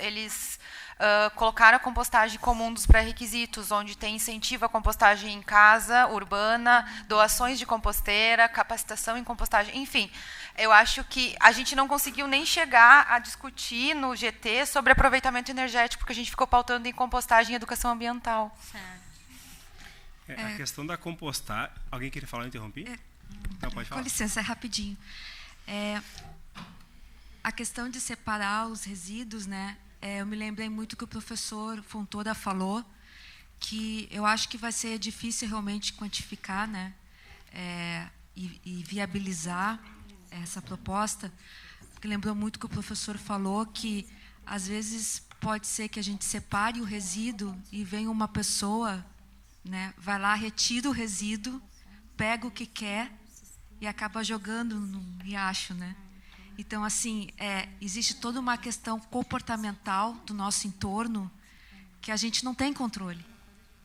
eles colocaram a compostagem como um dos pré-requisitos, onde tem incentivo à compostagem em casa, urbana, doações de composteira, capacitação em compostagem, enfim. Eu acho que a gente não conseguiu nem chegar a discutir no GT sobre aproveitamento energético, porque a gente ficou pautando em compostagem e educação ambiental.
Certo.
A questão da compostagem... Alguém queria falar? Eu interrompi? Não, pode falar.
Com licença, rapidinho. A questão de separar os resíduos, né? Eu me lembrei muito que o professor Fontoura falou, que eu acho que vai ser difícil realmente quantificar, né? E viabilizar essa proposta, porque lembrou muito que o professor falou que, às vezes, pode ser que a gente separe o resíduo e venha uma pessoa, né, vai lá, retira o resíduo, pega o que quer e acaba jogando no riacho, né? Então, assim, existe toda uma questão comportamental do nosso entorno que a gente não tem controle,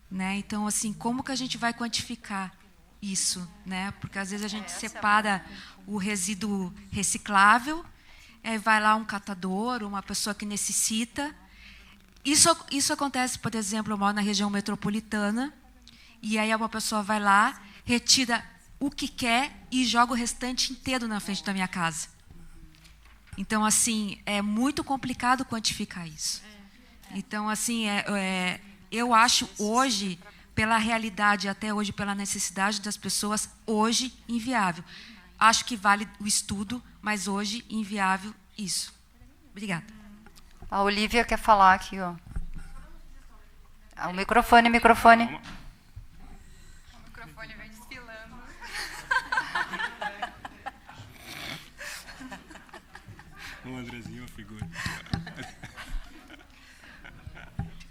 né? Então, assim, como que a gente vai quantificar isso, né? Porque às vezes a gente separa o resíduo reciclável, aí vai lá um catador, uma pessoa que necessita. Isso acontece, por exemplo, eu moro na região metropolitana, e aí uma pessoa vai lá, retira o que quer e joga o restante inteiro na frente da minha casa. Então, assim, é muito complicado quantificar isso. Então, assim, eu acho hoje, pela realidade, até hoje, pela necessidade das pessoas, hoje, inviável. Acho que vale o estudo, mas hoje, inviável isso. Obrigada.
A Olívia quer falar aqui, ó. O microfone.
O microfone vem desfilando.
O Andrezinho é uma figura.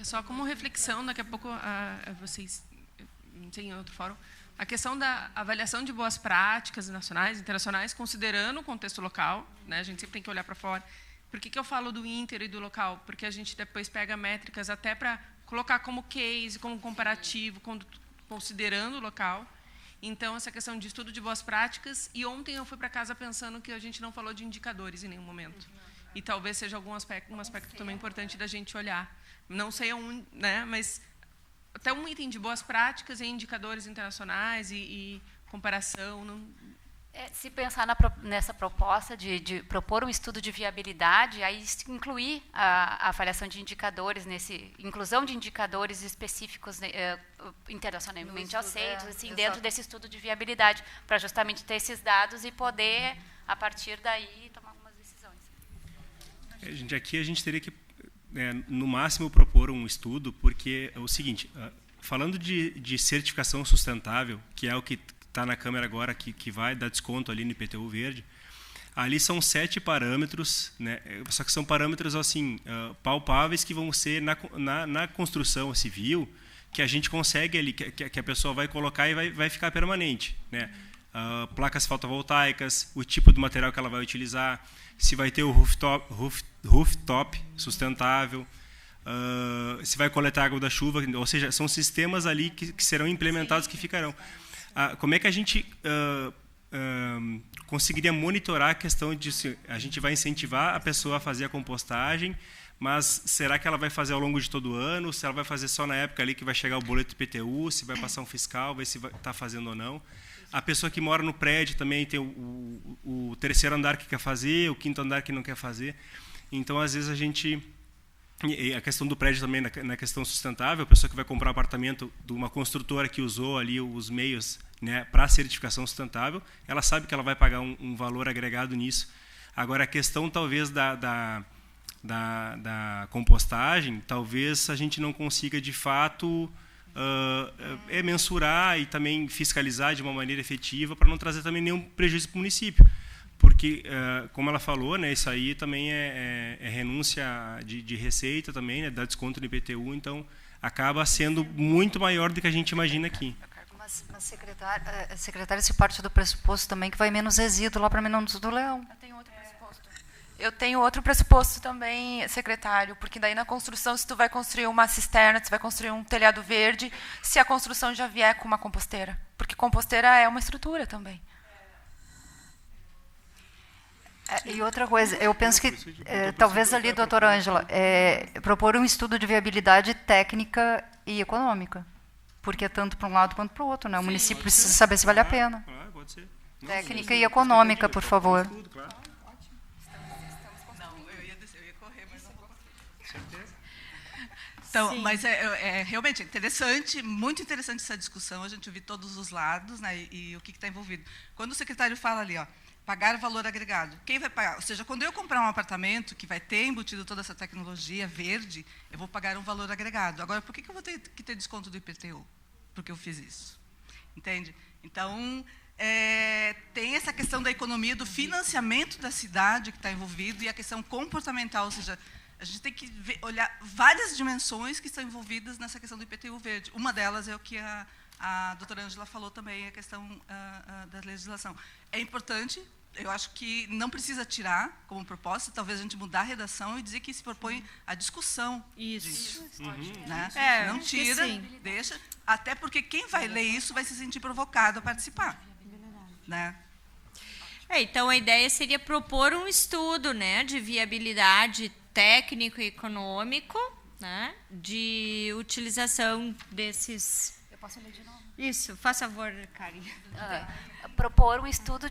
Só como reflexão, daqui a pouco vocês, não sei, em outro fórum, a questão da avaliação de boas práticas nacionais, internacionais, considerando o contexto local, né? A gente sempre tem que olhar para fora. Por que eu falo do inter e do local? Porque a gente depois pega métricas até para colocar como case, como comparativo, considerando o local. Então, essa questão de estudo de boas práticas. E ontem eu fui para casa pensando que a gente não falou de indicadores em nenhum momento. E talvez seja um aspecto também importante da gente olhar. Não sei né, mas até um item de boas práticas e indicadores internacionais e comparação.
Se pensar nessa proposta de propor um estudo de viabilidade, aí incluir a avaliação de indicadores, inclusão de indicadores específicos internacionalmente aceitos, assim, dentro desse estudo de viabilidade, para justamente ter esses dados e poder, a partir daí, tomar algumas decisões.
Aqui a gente teria que, no máximo, propor um estudo, porque é o seguinte, falando de certificação sustentável, que é o que está na Câmara agora, que vai dar desconto ali no IPTU verde, ali são 7 parâmetros, né? Só que são parâmetros assim, palpáveis, que vão ser na construção civil, que a gente consegue ali, que a pessoa vai colocar e vai ficar permanente, né? Placas fotovoltaicas, o tipo do material que ela vai utilizar, se vai ter o rooftop sustentável, se vai coletar água da chuva, ou seja, são sistemas ali que serão implementados, que ficarão. Como é que a gente conseguiria monitorar a questão de se a gente vai incentivar a pessoa a fazer a compostagem, mas será que ela vai fazer ao longo de todo o ano? Se ela vai fazer só na época ali que vai chegar o boleto do IPTU, se vai passar um fiscal, ver se está fazendo ou não. A pessoa que mora no prédio também tem o terceiro andar que quer fazer, o quinto andar que não quer fazer. Então, às vezes, a gente... E a questão do prédio também, na questão sustentável, a pessoa que vai comprar um apartamento de uma construtora que usou ali os meios, né, para a certificação sustentável, ela sabe que ela vai pagar um valor agregado nisso. Agora, a questão, talvez, da compostagem, talvez a gente não consiga, de fato, mensurar e também fiscalizar de uma maneira efetiva, para não trazer também nenhum prejuízo para o município. Porque, como ela falou, né, isso aí também é renúncia de receita também, né, dá desconto no IPTU, então acaba sendo muito maior do que a gente imagina aqui.
Mas secretária, se parte do pressuposto também que vai menos resíduo lá para Menos do Leão.
Eu tenho outro pressuposto também, secretário, porque daí na construção, se tu vai construir uma cisterna, se vai construir um telhado verde, se a construção já vier com uma composteira, porque composteira é uma estrutura também.
E outra coisa, eu penso que talvez ali, doutora Ângela, propor um estudo de viabilidade técnica e econômica, porque é tanto para um lado quanto para o outro, né? O município precisa saber se vale a pena.
Pode ser.
Técnica e econômica, por favor.
Então, mas realmente interessante, muito interessante essa discussão, a gente ouvir todos os lados, né, e o que está envolvido. Quando o secretário fala ali, pagar valor agregado, quem vai pagar? Ou seja, quando eu comprar um apartamento que vai ter embutido toda essa tecnologia verde, eu vou pagar um valor agregado. Agora, por que eu vou ter que ter desconto do IPTU? Porque eu fiz isso. Entende? Então, tem essa questão da economia, do financiamento da cidade que está envolvido, e a questão comportamental, ou seja, a gente tem que olhar várias dimensões que estão envolvidas nessa questão do IPTU verde. Uma delas é o que a doutora Ângela falou também, a questão da legislação. É importante eu acho que não precisa tirar como proposta, talvez a gente mudar a redação e dizer que se propõe a discussão disso. Né? Não tira, deixa, até porque quem vai ler isso vai se sentir provocado a participar. Né?
Então, a ideia seria propor um estudo, né, de viabilidade técnico e econômico, né, de utilização desses...
Eu posso ler de novo?
Isso, faça favor, Karen.
Propor um estudo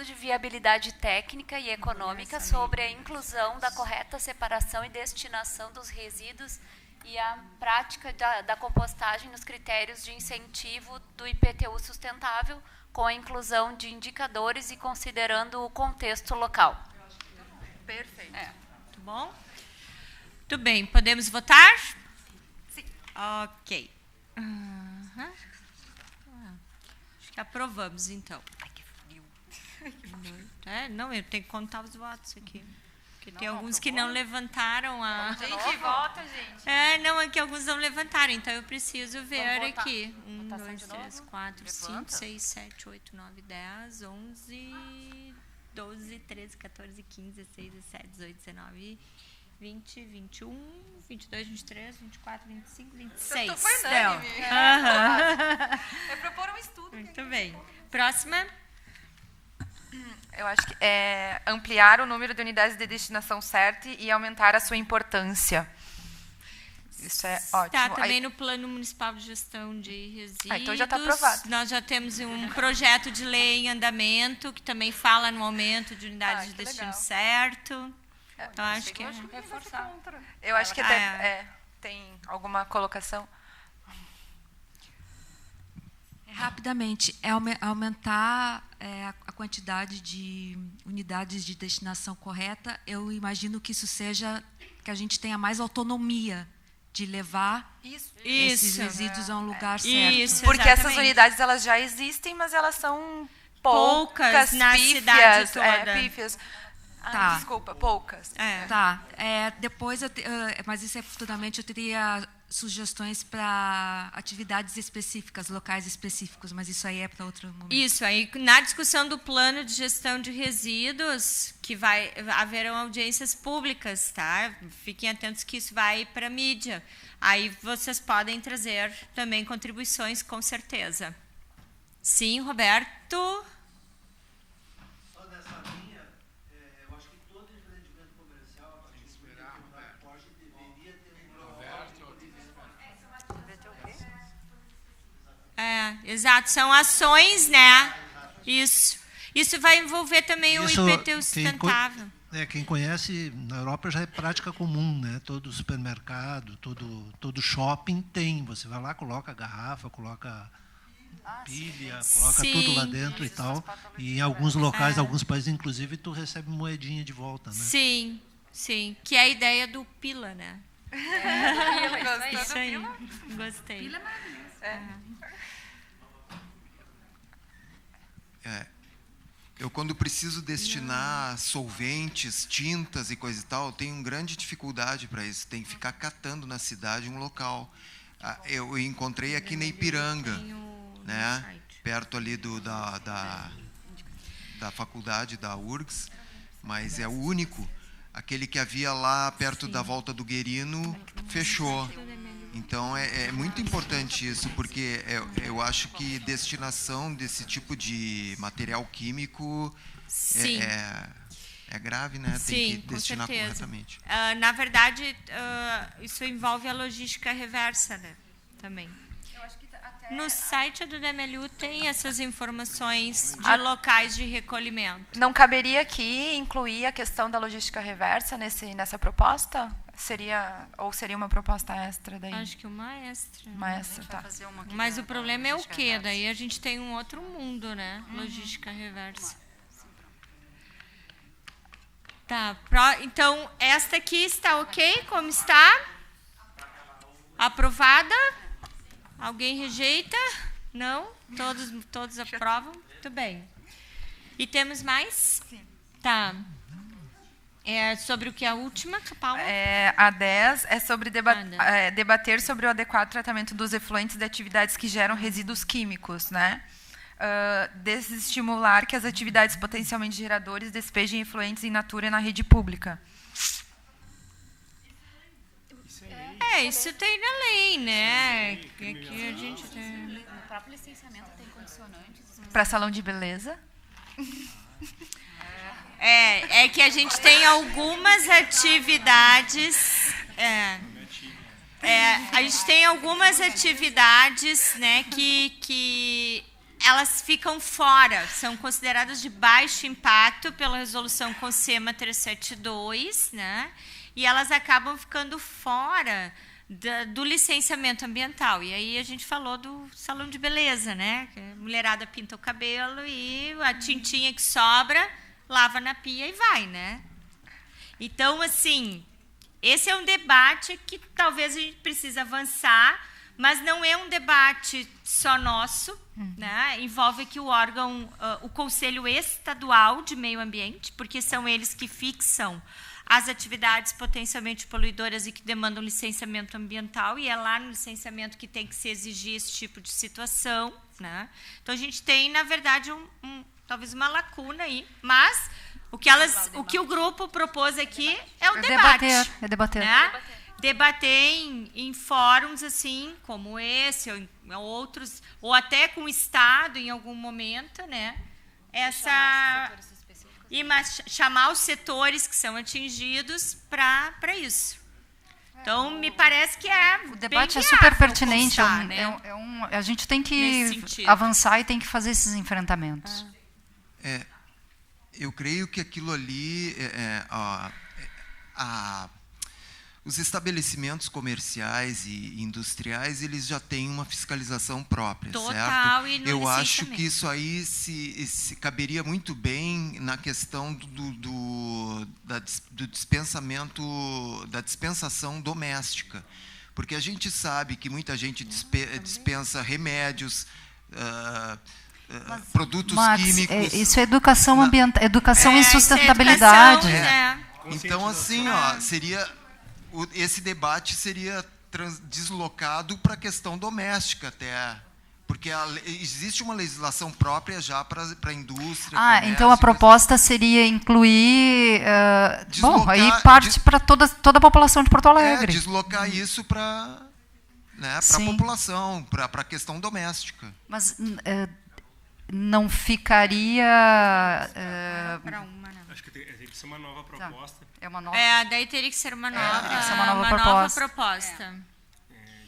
de viabilidade técnica e econômica sobre a inclusão da correta separação e destinação dos resíduos e a prática da compostagem nos critérios de incentivo do IPTU sustentável, com a inclusão de indicadores e considerando o contexto local.
Perfeito.
Muito bom. Muito bem, podemos votar?
Sim.
Ok. Acho que aprovamos, então.
Ai, que frio.
Não, eu tenho que contar os votos aqui. Porque tem alguns que não levantaram a...
Gente, vota, gente.
Não, aqui alguns não levantaram, então eu preciso ver aqui. 1, 2, 3, 4, 5, 6, 7, 8, 9, 10, 11, 12, 13, 14, 15, 16, 17, 18, 19, 20, 21, 22, 23, 24, 25, 26.
Eu tô unânime. É propor um estudo.
Muito bem. Próxima.
Eu acho que é ampliar o número de unidades de destinação certa e aumentar a sua importância. Isso é ótimo.
Está também no Plano Municipal de Gestão de Resíduos.
Então já está aprovado.
Nós já temos um projeto de lei em andamento, que também fala no aumento de unidades de destino
legal.
certo. Então, acho que
reforçar. Eu acho que até tem alguma colocação.
Rapidamente, aumentar a quantidade de unidades de destinação correta. Eu imagino que isso seja que a gente tenha mais autonomia de levar esses resíduos a um lugar certo.
Porque essas unidades elas já existem, mas elas são poucas
na
pífias,
cidade toda.
Pífias.
Tá.
Desculpa, poucas.
Tá. Depois, mas isso é futuramente, eu teria sugestões para atividades específicas, locais específicos, mas isso aí é para outro momento.
Isso, aí na discussão do plano de gestão de resíduos, que haverão audiências públicas, tá? Fiquem atentos que isso vai para a mídia. Aí vocês podem trazer também contribuições, com certeza. Sim, Roberto?
Só nessa linha, eu acho que todo empreendimento comercial, a partir do porte, deveria ter
exato, são ações, né? Isso vai envolver também o IPTU sustentável.
Quem conhece, na Europa já é prática comum, né? Todo supermercado, todo shopping tem. Você vai lá, coloca a garrafa, coloca pilha, coloca tudo lá dentro e tal. E em alguns locais, alguns países, inclusive, tu recebe moedinha de volta, né?
Sim, que é a ideia do Pila, né?
Isso aí.
Gostei.
Pila é maravilhoso.
Eu, quando preciso destinar solventes, tintas e coisa e tal, tenho grande dificuldade para isso. Tem que ficar catando na cidade um local. Eu encontrei aqui na Ipiranga, né? Perto ali da faculdade da URGS, mas é o único. Aquele que havia lá perto da volta do Guerino fechou. Então, é muito importante isso, porque eu acho que destinação desse tipo de material químico é grave, né? Tem que destinar corretamente.
Na verdade, isso envolve a logística reversa, né? Também. No site do DMLU tem essas informações de locais de recolhimento.
Não caberia aqui incluir a questão da logística reversa nessa proposta? Seria uma proposta extra daí?
Acho que uma extra.
Uma extra, tá.
Mas o problema é o quê? Daí a gente tem um outro mundo, né? Logística reversa. Tá, então esta aqui está ok? Como está? Aprovada? Alguém rejeita? Não? Todos aprovam? Muito bem. E temos mais?
Sim.
Tá. É sobre o que é a última, Paula?
A 10 é sobre debater sobre o adequado tratamento dos efluentes de atividades que geram resíduos químicos, né? desestimular que as atividades potencialmente geradores despejem efluentes em natura na rede pública.
Isso tem na lei, né? Aqui a gente tem...
No próprio licenciamento tem condicionantes.
Para salão de beleza?
É que a gente tem algumas atividades... a gente tem algumas atividades, né, que elas ficam fora, são consideradas de baixo impacto pela resolução CONSEMA 372, né, e elas acabam ficando fora do licenciamento ambiental. E aí a gente falou do salão de beleza, né, que a mulherada pinta o cabelo e a tintinha que sobra lava na pia e vai, né. Então, assim... Esse é um debate que talvez a gente precise avançar, mas não é um debate só nosso, né? Envolve aqui o órgão, o Conselho Estadual de Meio Ambiente, porque são eles que fixam as atividades potencialmente poluidoras e que demandam licenciamento ambiental, e é lá no licenciamento que tem que se exigir esse tipo de situação, né? Então, a gente tem, na verdade, talvez uma lacuna aí, mas... O que o grupo propôs aqui é o debate.
Debater.
Né? Debater em fóruns assim, como esse, ou em outros, ou até com o Estado em algum momento, né? Chamar os setores que são atingidos para isso. Então, me parece que
o debate é super pertinente.
Né?
A gente tem que avançar e tem que fazer esses enfrentamentos.
Eu creio que aquilo ali, os estabelecimentos comerciais e industriais, eles já têm uma fiscalização própria, certo? Eu acho que isso aí se caberia muito bem na questão do dispensação doméstica, porque a gente sabe que muita gente dispensa remédios, produtos químicos.
Isso é educação ambiental, educação e sustentabilidade.
Então, assim, esse debate seria deslocado para a questão doméstica até, porque existe uma legislação própria já para a indústria.
Então a proposta seria incluir, aí parte para toda a população de Porto Alegre.
Deslocar isso para a população, para a questão doméstica.
Mas não ficaria...
Acho que tem que ser uma nova proposta.
É uma nova...
daí teria que ser uma nova proposta.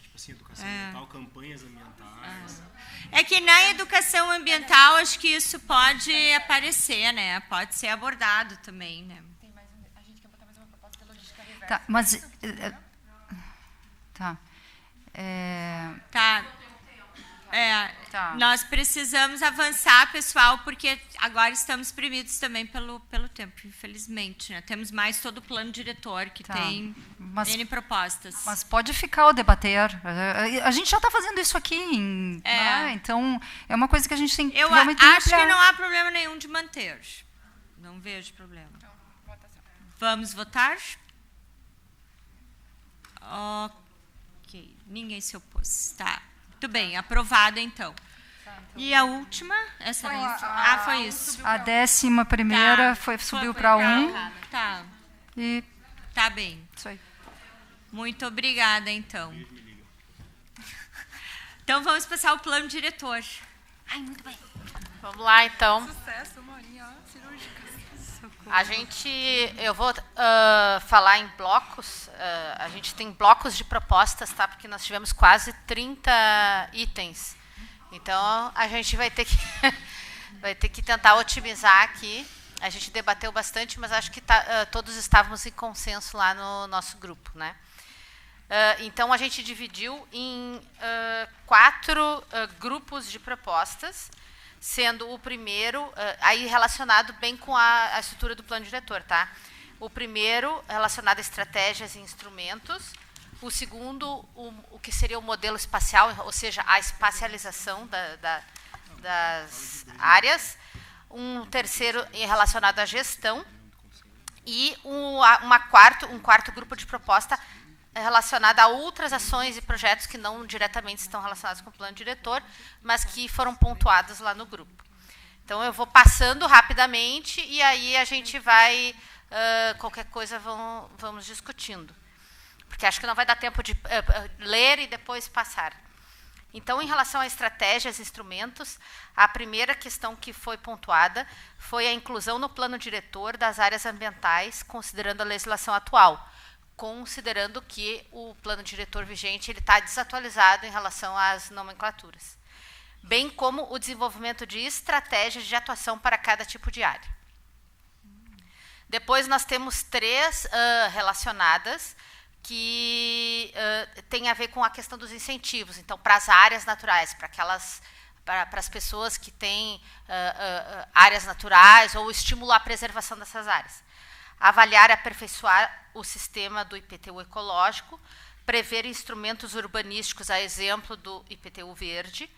Tipo assim, educação ambiental, campanhas ambientais.
É que na educação ambiental, acho que isso pode aparecer, né? Pode ser abordado também, né?
A gente quer botar mais uma proposta de logística reversa.
Tá, mas...
Nós precisamos avançar, pessoal, porque agora estamos premidos também pelo tempo, infelizmente. Né? Temos mais todo o plano diretor, que tem N propostas.
Mas pode ficar o debater. A gente já está fazendo isso aqui. Então, é uma coisa que a gente tem que realmente
Eu acho que não há problema nenhum de manter. Não vejo problema. Vamos votar? Ok. Ninguém se opôs. Tá. Muito bem, aprovado então. E a última? Essa foi isso.
A 11ª subiu para 1.
Tá.
E
tá bem.
Isso aí.
Muito obrigada, então. Então vamos passar ao plano diretor.
Muito bem. Vamos lá, então.
Sucesso, Marinha, cirúrgica.
Eu vou falar em blocos. A gente tem blocos de propostas, tá? Porque nós tivemos quase 30 itens. Então, a gente vai ter que tentar otimizar aqui. A gente debateu bastante, mas acho que todos estávamos em consenso lá no nosso grupo, né? Então, a gente dividiu em 4 grupos de propostas, sendo o primeiro, aí relacionado bem com a estrutura do plano diretor, tá? O primeiro relacionado a estratégias e instrumentos, o segundo, o que seria o modelo espacial, ou seja, a espacialização das áreas, um terceiro relacionado à gestão, e um quarto grupo de proposta relacionada a outras ações e projetos que não diretamente estão relacionados com o plano diretor, mas que foram pontuados lá no grupo. Então, eu vou passando rapidamente e aí a gente vai, qualquer coisa, vamos discutindo. Porque acho que não vai dar tempo de ler e depois passar. Então, em relação a estratégias e instrumentos, a primeira questão que foi pontuada foi a inclusão no plano diretor das áreas ambientais, considerando a legislação atual, considerando que o plano diretor vigente está desatualizado em relação às nomenclaturas, bem como o desenvolvimento de estratégias de atuação para cada tipo de área. Depois, nós temos 3 relacionadas, que têm a ver com a questão dos incentivos. Então, para as áreas naturais, para as pessoas que têm áreas naturais, ou estimular a preservação dessas áreas. Avaliar e aperfeiçoar o sistema do IPTU ecológico, prever instrumentos urbanísticos, a exemplo do IPTU verde,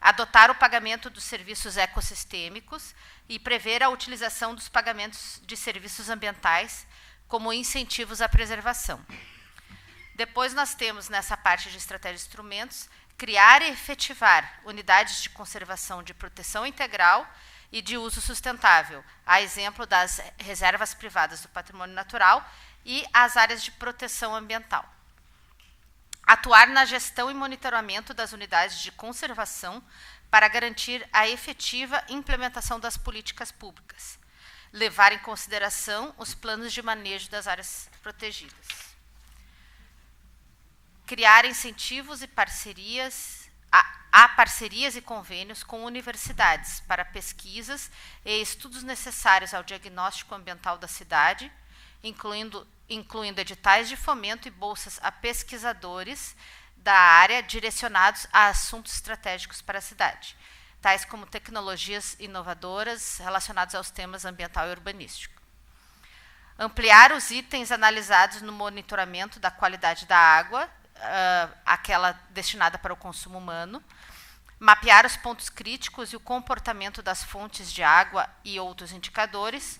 adotar o pagamento dos serviços ecossistêmicos e prever a utilização dos pagamentos de serviços ambientais como incentivos à preservação. Depois nós temos, nessa parte de estratégia de instrumentos, criar e efetivar unidades de conservação de proteção integral e de uso sustentável, a exemplo das reservas privadas do patrimônio natural e as áreas de proteção ambiental. Atuar na gestão e monitoramento das unidades de conservação para garantir a efetiva implementação das políticas públicas. Levar em consideração os planos de manejo das áreas protegidas. Criar incentivos e parcerias, há parcerias e convênios com universidades para pesquisas e estudos necessários ao diagnóstico ambiental da cidade, incluindo editais de fomento e bolsas a pesquisadores da área direcionados a assuntos estratégicos para a cidade, tais como tecnologias inovadoras relacionadas aos temas ambiental e urbanístico. Ampliar os itens analisados no monitoramento da qualidade da água, aquela destinada para o consumo humano, mapear os pontos críticos e o comportamento das fontes de água e outros indicadores,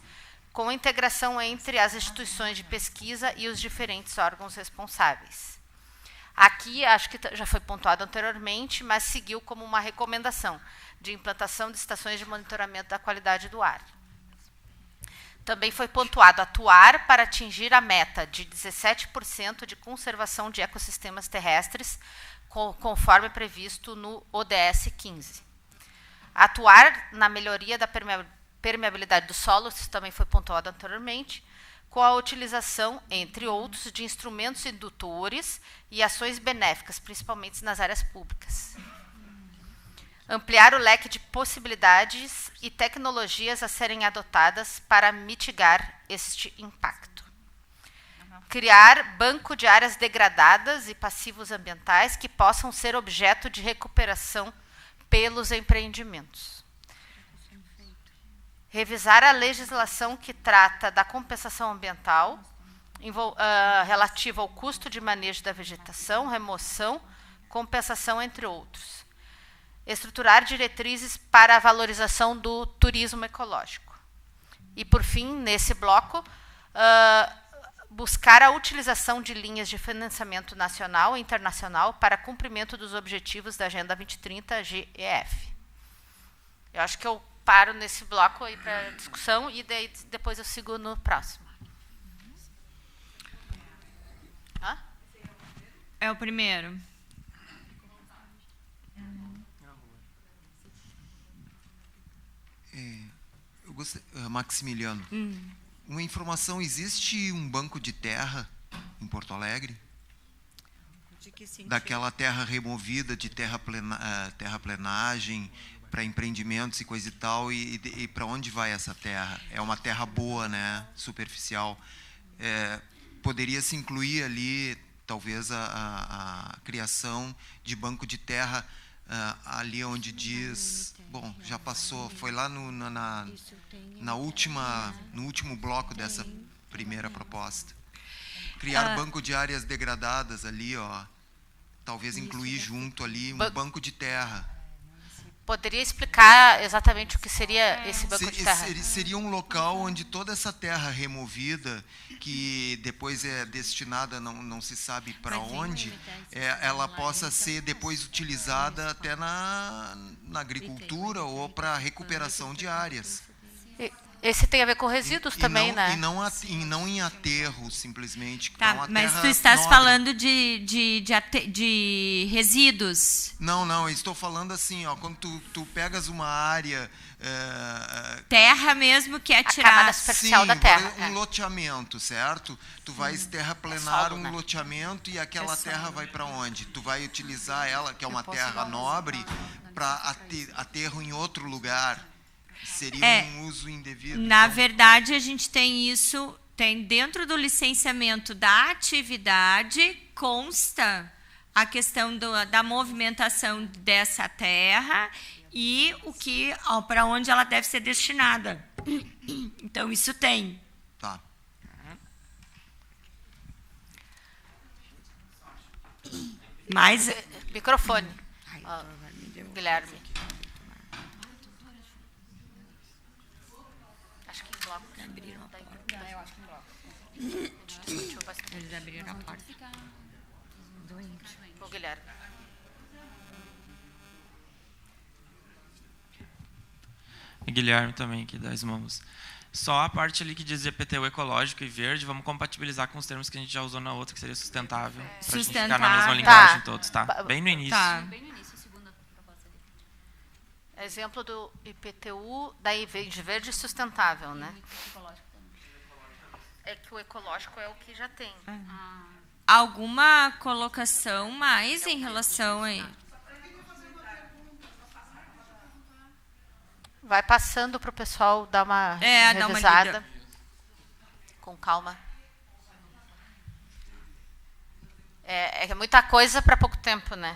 com integração entre as instituições de pesquisa e os diferentes órgãos responsáveis. Aqui, acho que já foi pontuado anteriormente, mas seguiu como uma recomendação de implantação de estações de monitoramento da qualidade do ar. Também foi pontuado atuar para atingir a meta de 17% de conservação de ecossistemas terrestres, conforme previsto no ODS 15. Atuar na melhoria da permeabilidade do solo, isso também foi pontuado anteriormente, com a utilização, entre outros, de instrumentos indutores e ações benéficas, principalmente nas áreas públicas. Ampliar o leque de possibilidades e tecnologias a serem adotadas para mitigar este impacto. Criar banco de áreas degradadas e passivos ambientais que possam ser objeto de recuperação pelos empreendimentos. Revisar a legislação que trata da compensação ambiental, relativa ao custo de manejo da vegetação, remoção, compensação, entre outros. Estruturar diretrizes para a valorização do turismo ecológico. E, por fim, nesse bloco, buscar a utilização de linhas de financiamento nacional e internacional para cumprimento dos objetivos da Agenda 2030 GEF. Eu acho que eu paro nesse bloco aí para discussão e daí depois eu sigo no próximo.
É o primeiro.
Maximiliano, uma informação, existe um banco de terra em Porto Alegre?
De que sentido?
Daquela terra removida de terraplenagem para empreendimentos e coisa e tal, e para onde vai essa terra? É uma terra boa, né? Superficial. Poderia se incluir ali, talvez, a criação de banco de terra ali onde diz... Bom, já passou, foi lá no último bloco dessa primeira proposta. Criar banco de áreas degradadas ali, talvez incluir junto ali um banco de terra.
Poderia explicar exatamente o que seria esse banco de terra?
Seria um local onde toda essa terra removida, que depois é destinada, não se sabe para onde, ela possa ser depois utilizada até na agricultura ou para recuperação de áreas.
Esse tem a ver com resíduos também, né?
E não em aterro, simplesmente.
Tá, mas tu estás falando de resíduos.
Não, estou falando assim, ó, quando tu pegas uma área...
terra mesmo que é tirada.
A camada superficial da terra.
Um loteamento, certo? Tu vais terraplenar um loteamento e aquela terra vai para onde? Tu vai utilizar ela, que é uma terra nobre, para aterro em outro lugar. Seria um uso indevido?
Na verdade, a gente tem isso, tem dentro do licenciamento da atividade, consta a questão da movimentação dessa terra e para onde ela deve ser destinada. Então, isso tem.
Tá.
Mas...
Microfone. Guilherme.
Eles abriram a porta.
O Guilherme.
Guilherme também, aqui das Mamos. Só a parte ali que diz IPTU ecológico e verde, vamos compatibilizar com os termos que a gente já usou na outra, que seria sustentável. Para a gente ficar na mesma linguagem todos, tá? Bem no início.
Tá. Bem no início, a segunda proposta ali. Exemplo do IPTU da verde sustentável, né? É que o ecológico é o que já tem.
Alguma colocação mais em relação a...
Vai passando para o pessoal dar uma revisada.
Dar uma
com calma. É muita coisa para pouco tempo, né?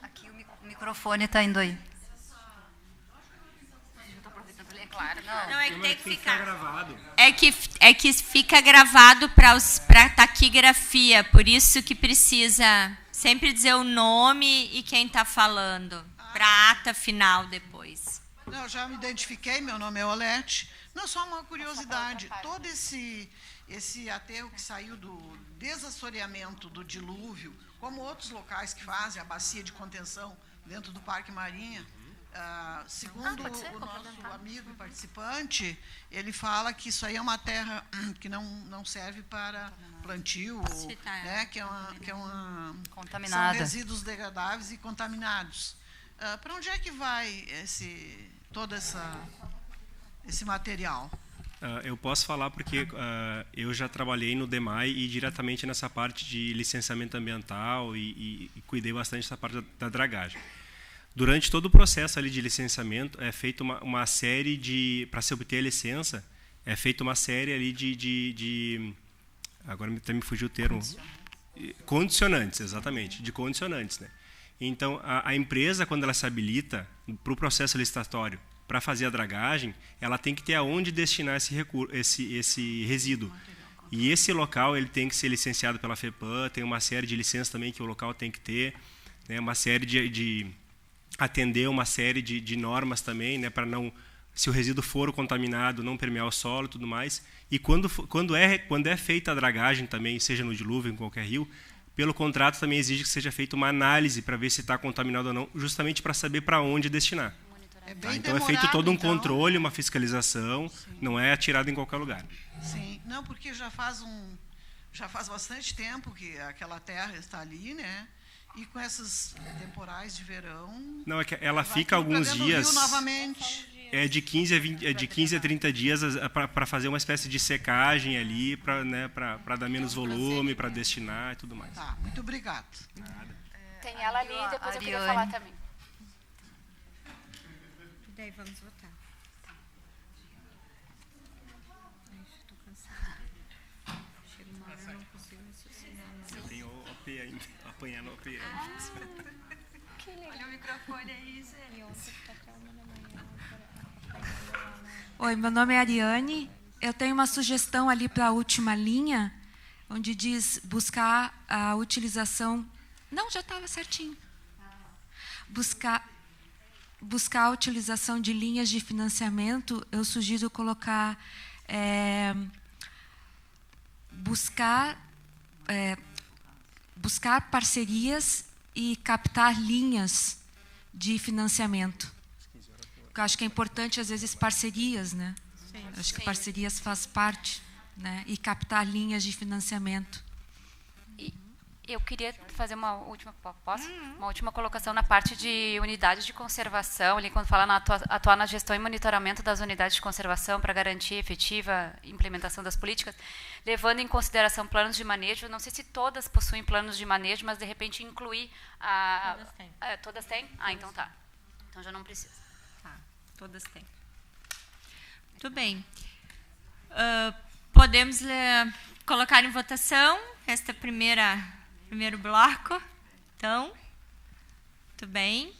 Aqui o microfone está indo aí.
Não, é que tem que ficar
gravado.
É que fica gravado para taquigrafia, por isso que precisa sempre dizer o nome e quem está falando, para a ata final depois.
Não, já me identifiquei, meu nome é Olete. Não, só uma curiosidade, todo esse aterro que saiu do desassoreamento do dilúvio, como outros locais que fazem a bacia de contenção dentro do Parque Marinha, segundo o nosso amigo e participante, ele fala que isso aí é uma terra que não serve para plantio, né, que é uma
contaminada.
São resíduos degradáveis e contaminados. Para onde é que vai todo esse material?
Eu posso falar porque eu já trabalhei no DEMAI e diretamente nessa parte de licenciamento ambiental e cuidei bastante dessa parte da dragagem. Durante todo o processo ali de licenciamento, é feita uma série de... Para se obter a licença, é feita uma série ali de agora até me fugiu o termo. Condicionantes, exatamente, de condicionantes, né? Então, a empresa, quando ela se habilita para o processo licitatório para fazer a dragagem, ela tem que ter aonde destinar esse resíduo. E esse local ele tem que ser licenciado pela FEPAM, tem uma série de licenças também que o local tem que ter, né, uma série de atender uma série de normas também, né, para não, se o resíduo for contaminado, não permear o solo e tudo mais. E quando é feita a dragagem também, seja no dilúvio, em qualquer rio, pelo contrato também exige que seja feita uma análise para ver se está contaminado ou não, justamente para saber para onde destinar. Então é feito todo um controle, uma fiscalização, não é atirado em qualquer lugar.
Sim, não, porque já faz bastante tempo que aquela terra está ali, né? E com esses temporais de verão... Não,
é que ela fica alguns dias... É de 15 a 30 dias para fazer uma espécie de secagem ali, para dar menos volume, para destinar e tudo mais.
Tá, muito obrigado.
Nada.
Tem ela ali, depois eu queria falar também.
E daí vamos votar. Estou cansada. Chega uma hora, eu não consigo raciocinar.
Eu tenho OP ainda, apanhando OP.
Que legal. Olha o microfone aí, Zé.
Oi, meu nome é Ariane eu tenho uma sugestão ali para a última linha, onde diz buscar a utilização... Não, já estava certinho. Buscar a utilização de linhas de financiamento, eu sugiro colocar... buscar parcerias e captar linhas de financiamento. Eu acho que é importante, às vezes, parcerias, né?
Sim.
Acho que parcerias faz parte, né? E captar linhas de financiamento.
Eu queria fazer uma última uma última colocação na parte de unidades de conservação, ali quando fala atuar na gestão e monitoramento das unidades de conservação para garantir efetiva implementação das políticas, levando em consideração planos de manejo. Não sei se todas possuem planos de manejo, mas de repente incluir
Todas têm.
Todas têm? Então tá. Então já não precisa.
Tá, todas têm. Muito bem. Podemos colocar em votação esta primeiro bloco. Então, muito bem.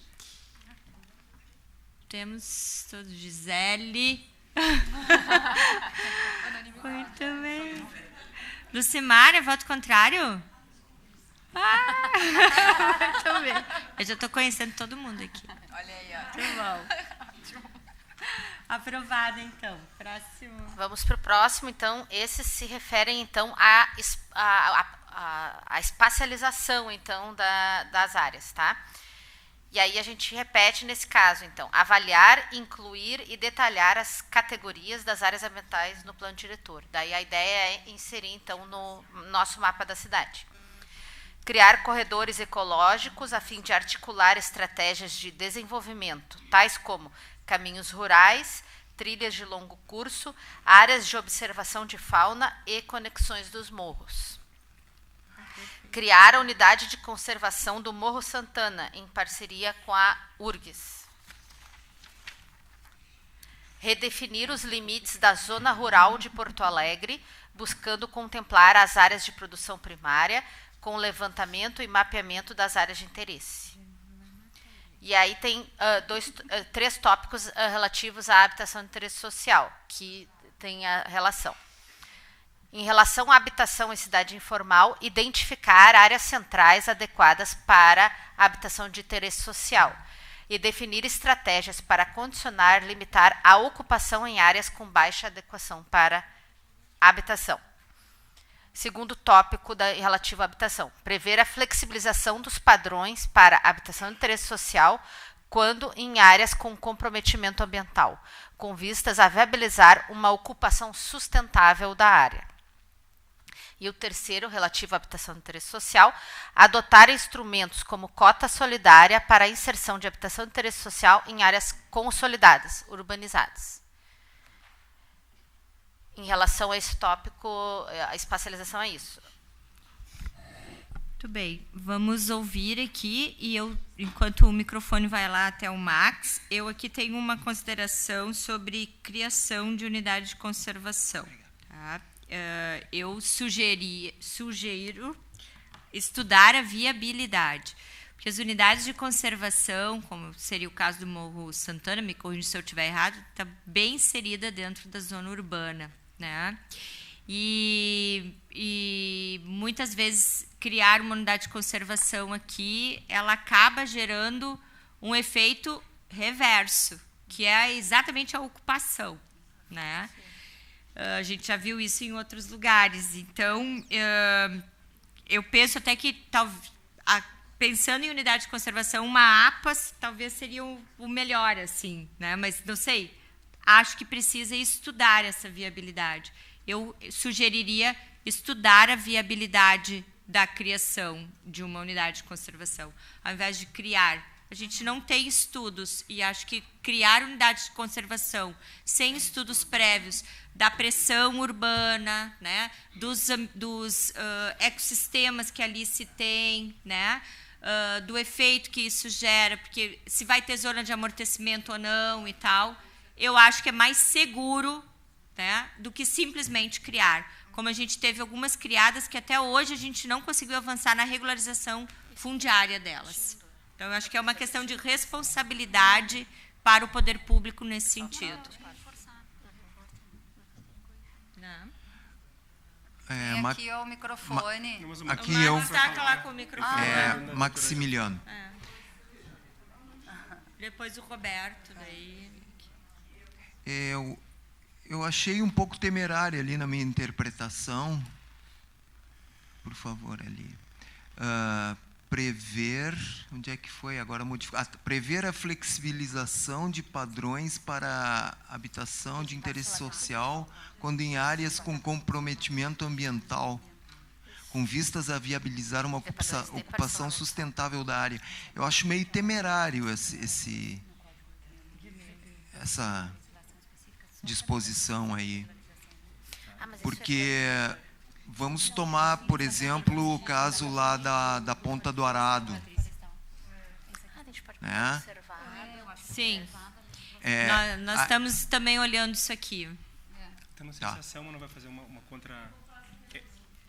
Temos todos. Gisele. Muito bem. Lucimar, é voto contrário? Muito bem. Eu já estou conhecendo todo mundo aqui.
Olha aí, ó.
Muito bom. Aprovado, então. Próximo.
Vamos para o próximo, então. Esses se referem, então, à espacialização, então, das áreas, tá? E aí a gente repete nesse caso, então. Avaliar, incluir e detalhar as categorias das áreas ambientais no plano diretor. Daí a ideia é inserir, então, no nosso mapa da cidade. Criar corredores ecológicos a fim de articular estratégias de desenvolvimento, tais como caminhos rurais, trilhas de longo curso, áreas de observação de fauna e conexões dos morros. Criar a unidade de conservação do Morro Santana, em parceria com a URGS. Redefinir os limites da zona rural de Porto Alegre, buscando contemplar as áreas de produção primária, com levantamento e mapeamento das áreas de interesse. E aí tem três tópicos relativos à habitação de interesse social, que tem a relação. Em relação à habitação em cidade informal, identificar áreas centrais adequadas para a habitação de interesse social e definir estratégias para condicionar, limitar a ocupação em áreas com baixa adequação para a habitação. Segundo tópico relativo à habitação, prever a flexibilização dos padrões para a habitação de interesse social quando em áreas com comprometimento ambiental, com vistas a viabilizar uma ocupação sustentável da área. E o terceiro, relativo à habitação de interesse social, adotar instrumentos como cota solidária para a inserção de habitação de interesse social em áreas consolidadas, urbanizadas. Em relação a esse tópico, a espacialização é isso.
Muito bem. Vamos ouvir aqui, e eu, enquanto o microfone vai lá até o Max, eu aqui tenho uma consideração sobre criação de unidade de conservação. Tá? Eu sugiro estudar a viabilidade, porque as unidades de conservação, como seria o caso do Morro Santana, me corrija se eu estiver errado, está bem inserida dentro da zona urbana, né? E muitas vezes criar uma unidade de conservação aqui, ela acaba gerando um efeito reverso, que é exatamente a ocupação, né? A gente já viu isso em outros lugares. Então, eu penso até que, pensando em unidade de conservação, uma APAS talvez seria o melhor, assim, né? Mas não sei, acho que precisa estudar essa viabilidade. Eu sugeriria estudar a viabilidade da criação de uma unidade de conservação, ao invés de criar. A gente não tem estudos, e acho que criar unidade de conservação sem estudos prévios da pressão urbana, né, dos ecossistemas que ali se tem, né, do efeito que isso gera, porque se vai ter zona de amortecimento ou não e tal, eu acho que é mais seguro, né, do que simplesmente criar. Como a gente teve algumas criadas que até hoje a gente não conseguiu avançar na regularização fundiária delas. Então, eu acho que é uma questão de responsabilidade para o poder público nesse sentido.
Tem aqui o microfone.
Aqui eu...
Está lá com o microfone.
Maximiliano.
Depois o Roberto. Daí...
Eu achei um pouco temerária ali na minha interpretação. Por favor, ali. Prever... Onde é que foi agora? Prever a flexibilização de padrões para habitação de interesse social quando em áreas com comprometimento ambiental, com vistas a viabilizar uma ocupação sustentável da área. Eu acho meio temerário essa disposição aí. Porque vamos tomar, por exemplo, o caso lá da Ponta do Arado. Né?
Sim. Nós estamos também olhando isso aqui.
Então, não sei se a Selma não vai fazer uma contra...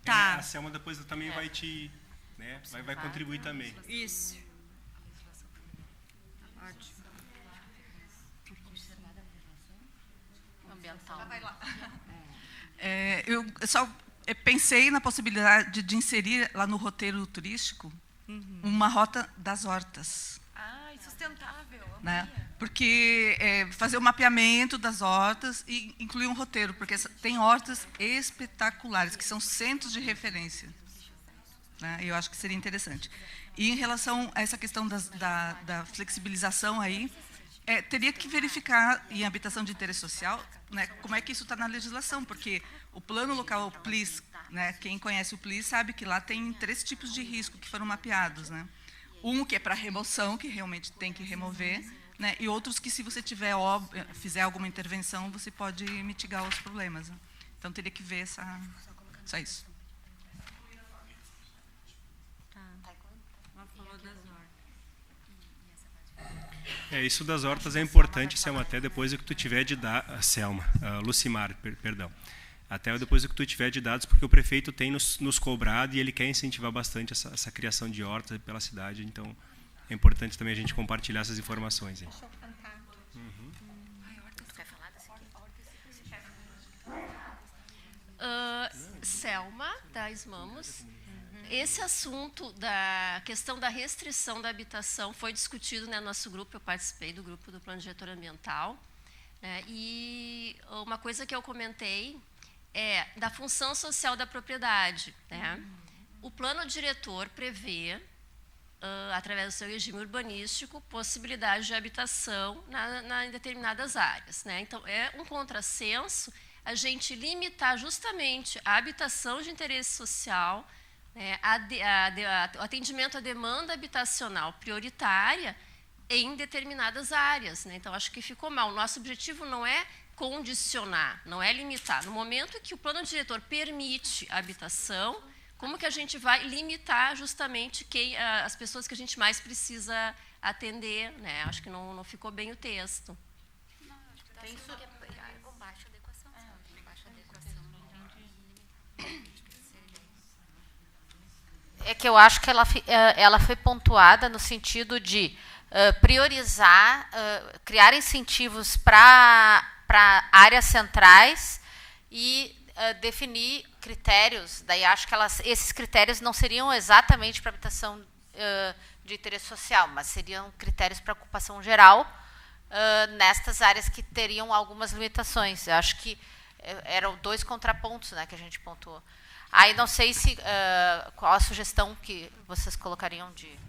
Tá.
A Selma depois também vai te... Né, vai contribuir também.
Isso. Ótimo.
Ambiental. Eu só pensei na possibilidade de inserir lá no roteiro turístico uma rota das hortas.
Sustentável.
Né? Porque fazer o mapeamento das hortas e incluir um roteiro, porque tem hortas espetaculares, que são centros de referência. Né? Eu acho que seria interessante. E em relação a essa questão da flexibilização aí, teria que verificar em habitação de interesse social, né, como é que isso está na legislação, porque o plano local, o PLIS, né, quem conhece o PLIS sabe que lá tem 3 tipos de risco que foram mapeados. Né? Um que é para remoção, que realmente tem que remover, né, e outros que, se você fizer alguma intervenção, você pode mitigar os problemas. Né? Então, teria que ver só isso.
Isso das hortas é importante, Selma, até depois que tu tiver de dar... Selma, Lucimar, perdão. Até depois que tu tiver de dados, porque o prefeito tem nos cobrado e ele quer incentivar bastante essa criação de hortas pela cidade, então é importante também a gente compartilhar essas informações. Deixa eu cantar.
Selma, da Esmamos. Esse assunto da questão da restrição da habitação foi discutido no nosso grupo, eu participei do grupo do Plano Diretor Ambiental, né, e uma coisa que eu comentei é da função social da propriedade. Né? O plano diretor prevê, através do seu regime urbanístico, possibilidade de habitação em determinadas áreas. Né? Então, é um contrassenso a gente limitar justamente a habitação de interesse social, né, o atendimento à demanda habitacional prioritária em determinadas áreas. Né? Então, acho que ficou mal. O nosso objetivo não é condicionar, não é limitar. No momento em que o plano diretor permite a habitação, como que a gente vai limitar justamente as pessoas que a gente mais precisa atender? Né? Acho que não ficou bem o texto.
Tem isso. Baixa adequação. É que eu acho que ela foi pontuada no sentido de priorizar, criar incentivos para áreas centrais e definir critérios. Daí acho que esses critérios não seriam exatamente para habitação de interesse social, mas seriam critérios para ocupação geral nestas áreas que teriam algumas limitações. Eu acho que eram 2 contrapontos, né, que a gente pontuou. Aí não sei se qual a sugestão que vocês colocariam de...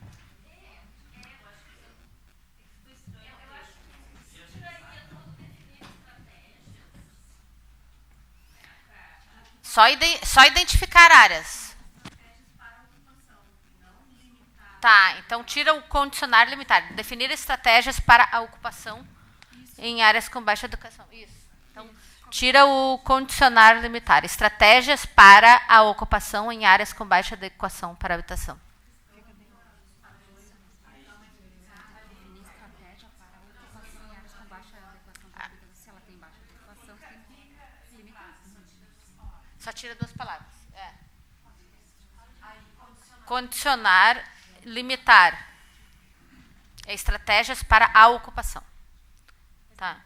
Só identificar áreas. Tá, então tira o condicionar limitar. Definir estratégias para a ocupação em áreas com baixa educação. Isso. Então, tira o condicionar limitar. Estratégias para a ocupação em áreas com baixa adequação para a habitação. Só tira 2 palavras. Condicionar, limitar. Estratégias para a ocupação. Tá.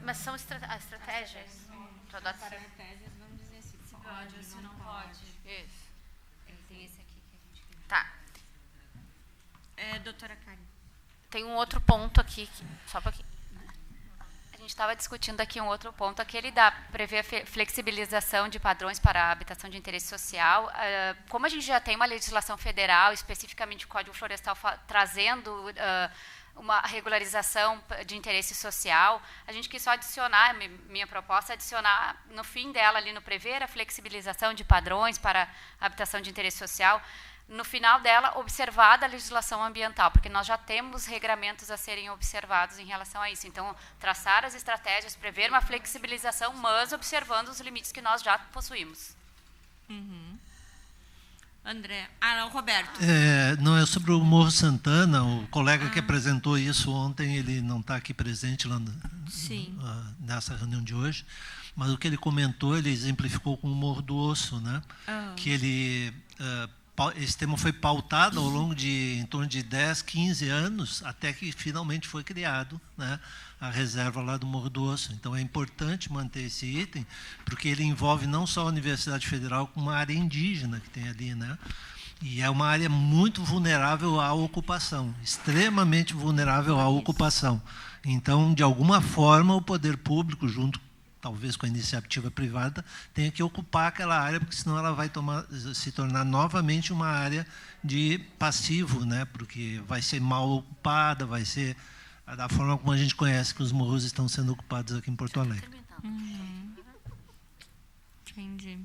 Mas são estratégias.
Estratégias, vamos dizer assim, se pode ou se não pode.
Isso.
Tem esse aqui que a gente...
Tá.
Doutora Karen.
Tem um outro ponto aqui, só um pouquinho. A gente estava discutindo aqui um outro ponto, aquele da prever a flexibilização de padrões para a habitação de interesse social. Como a gente já tem uma legislação federal, especificamente o Código Florestal, trazendo uma regularização de interesse social, a gente quis só adicionar, minha proposta é adicionar no fim dela, ali no prever a flexibilização de padrões para a habitação de interesse social, no final dela, observada a legislação ambiental, porque nós já temos regramentos a serem observados em relação a isso. Então, traçar as estratégias, prever uma flexibilização, mas observando os limites que nós já possuímos.
André. Não, Roberto.
Não, é sobre o Morro Santana, o colega que apresentou isso ontem, ele não está aqui presente lá nessa reunião de hoje, mas o que ele comentou, ele exemplificou com o Morro do Osso, né? Que ele... esse tema foi pautado ao longo de em torno de 10, 15 anos, até que finalmente foi criado, né, a reserva lá do Morro do Osso. Então é importante manter esse item, porque ele envolve não só a Universidade Federal, como uma área indígena que tem ali, né? E é uma área muito vulnerável à ocupação, extremamente vulnerável à ocupação. Então, de alguma forma, o poder público, junto talvez com a iniciativa privada, tenha que ocupar aquela área, porque senão ela vai se tornar novamente uma área de passivo, né? Porque vai ser mal ocupada, vai ser da forma como a gente conhece que os morros estão sendo ocupados aqui em Porto Alegre.
Entendi.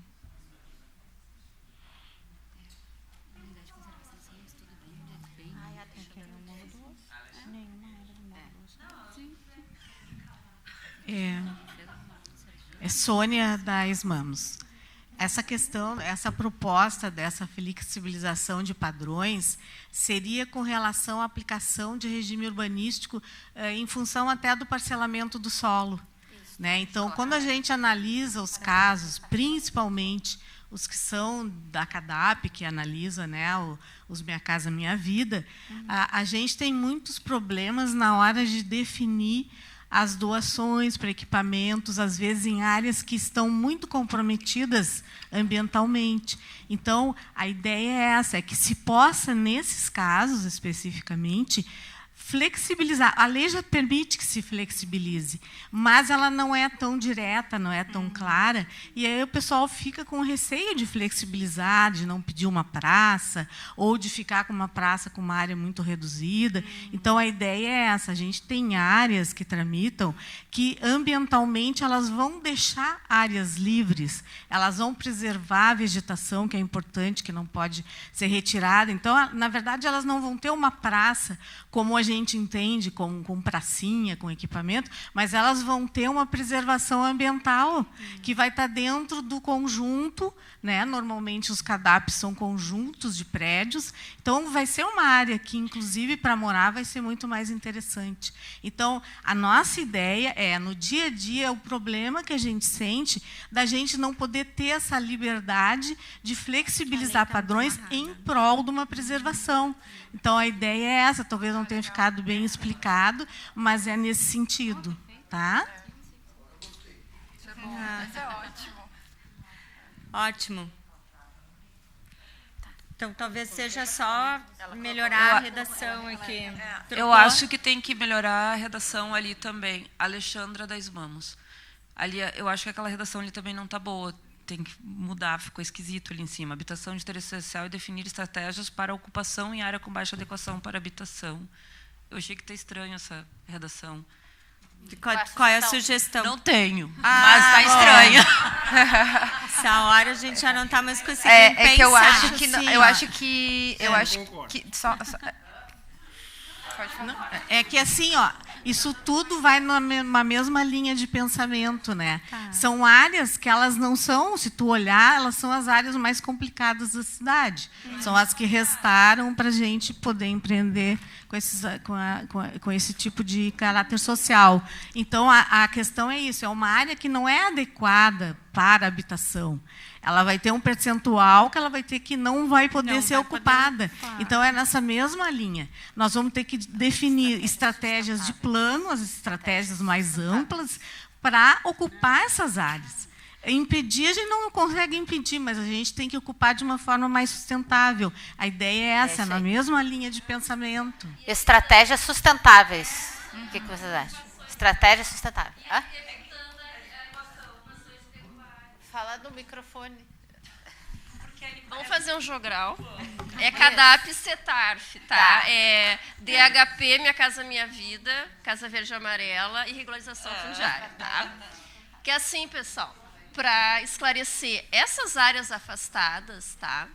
Sônia da Esmamos. Essa questão, essa proposta dessa flexibilização de padrões seria com relação à aplicação de regime urbanístico em função até do parcelamento do solo. Né? Então, quando a gente analisa os casos, principalmente os que são da CADAP, que analisa, né, os Minha Casa Minha Vida, a gente tem muitos problemas na hora de definir as doações para equipamentos, às vezes em áreas que estão muito comprometidas ambientalmente. Então, a ideia é essa, é que se possa, nesses casos especificamente, flexibilizar. A lei já permite que se flexibilize, mas ela não é tão direta, não é tão clara, e aí o pessoal fica com receio de flexibilizar, de não pedir uma praça, ou de ficar com uma praça com uma área muito reduzida. Então, a ideia é essa, a gente tem áreas que tramitam que, ambientalmente, elas vão deixar áreas livres, elas vão preservar a vegetação, que é importante, que não pode ser retirada. Então, na verdade, elas não vão ter uma praça, como a gente entende, com pracinha, com equipamento, mas elas vão ter uma preservação ambiental que vai estar dentro do conjunto, né? Normalmente os CADAPs são conjuntos de prédios, então vai ser uma área que, inclusive, para morar vai ser muito mais interessante. Então, a nossa ideia é, no dia a dia, o problema que a gente sente da gente não poder ter essa liberdade de flexibilizar padrões em prol de uma preservação. Então, a ideia é essa, talvez não tenha ficado bem explicado, mas é nesse sentido. Tá?
Isso é ótimo. Ótimo. Então, talvez seja só melhorar a redação aqui.
Eu acho que tem que melhorar a redação ali também. Alexandra da Esmamos. Ali, eu acho que aquela redação ali também não está boa. Tem que mudar, ficou esquisito ali em cima. Habitação de interesse social e definir estratégias para ocupação em área com baixa adequação para habitação. Eu achei que está estranho essa redação.
Qual é a sugestão?
Não tenho, mas está estranha.
Essa hora a gente já não está mais conseguindo pensar.
É que eu acho que...
Sim,
eu acho que
É que assim, ó, isso tudo vai numa mesma linha de pensamento, né? Tá. São áreas que elas não são, se tu olhar, elas são as áreas mais complicadas da cidade. São as que restaram para a gente poder empreender com esse tipo de caráter social. Então, a questão é isso, é uma área que não é adequada para a habitação. Ela vai ter um percentual que ela vai ter que não vai poder ser ocupada. Então, é nessa mesma linha. Nós vamos ter que definir estratégias de plano, as estratégias mais amplas, para ocupar essas áreas. Impedir, a gente não consegue impedir, mas a gente tem que ocupar de uma forma mais sustentável. A ideia é essa, na mesma linha de pensamento.
Estratégias sustentáveis. O que vocês acham? Estratégia sustentável. Hã? Fala no microfone.
Vamos fazer um jogral. É CADAP CETARF, tá? É DHP, Minha Casa Minha Vida, Casa Verde e Amarela e regularização fundiária, tá? Que é assim, pessoal, para esclarecer essas áreas afastadas, tá?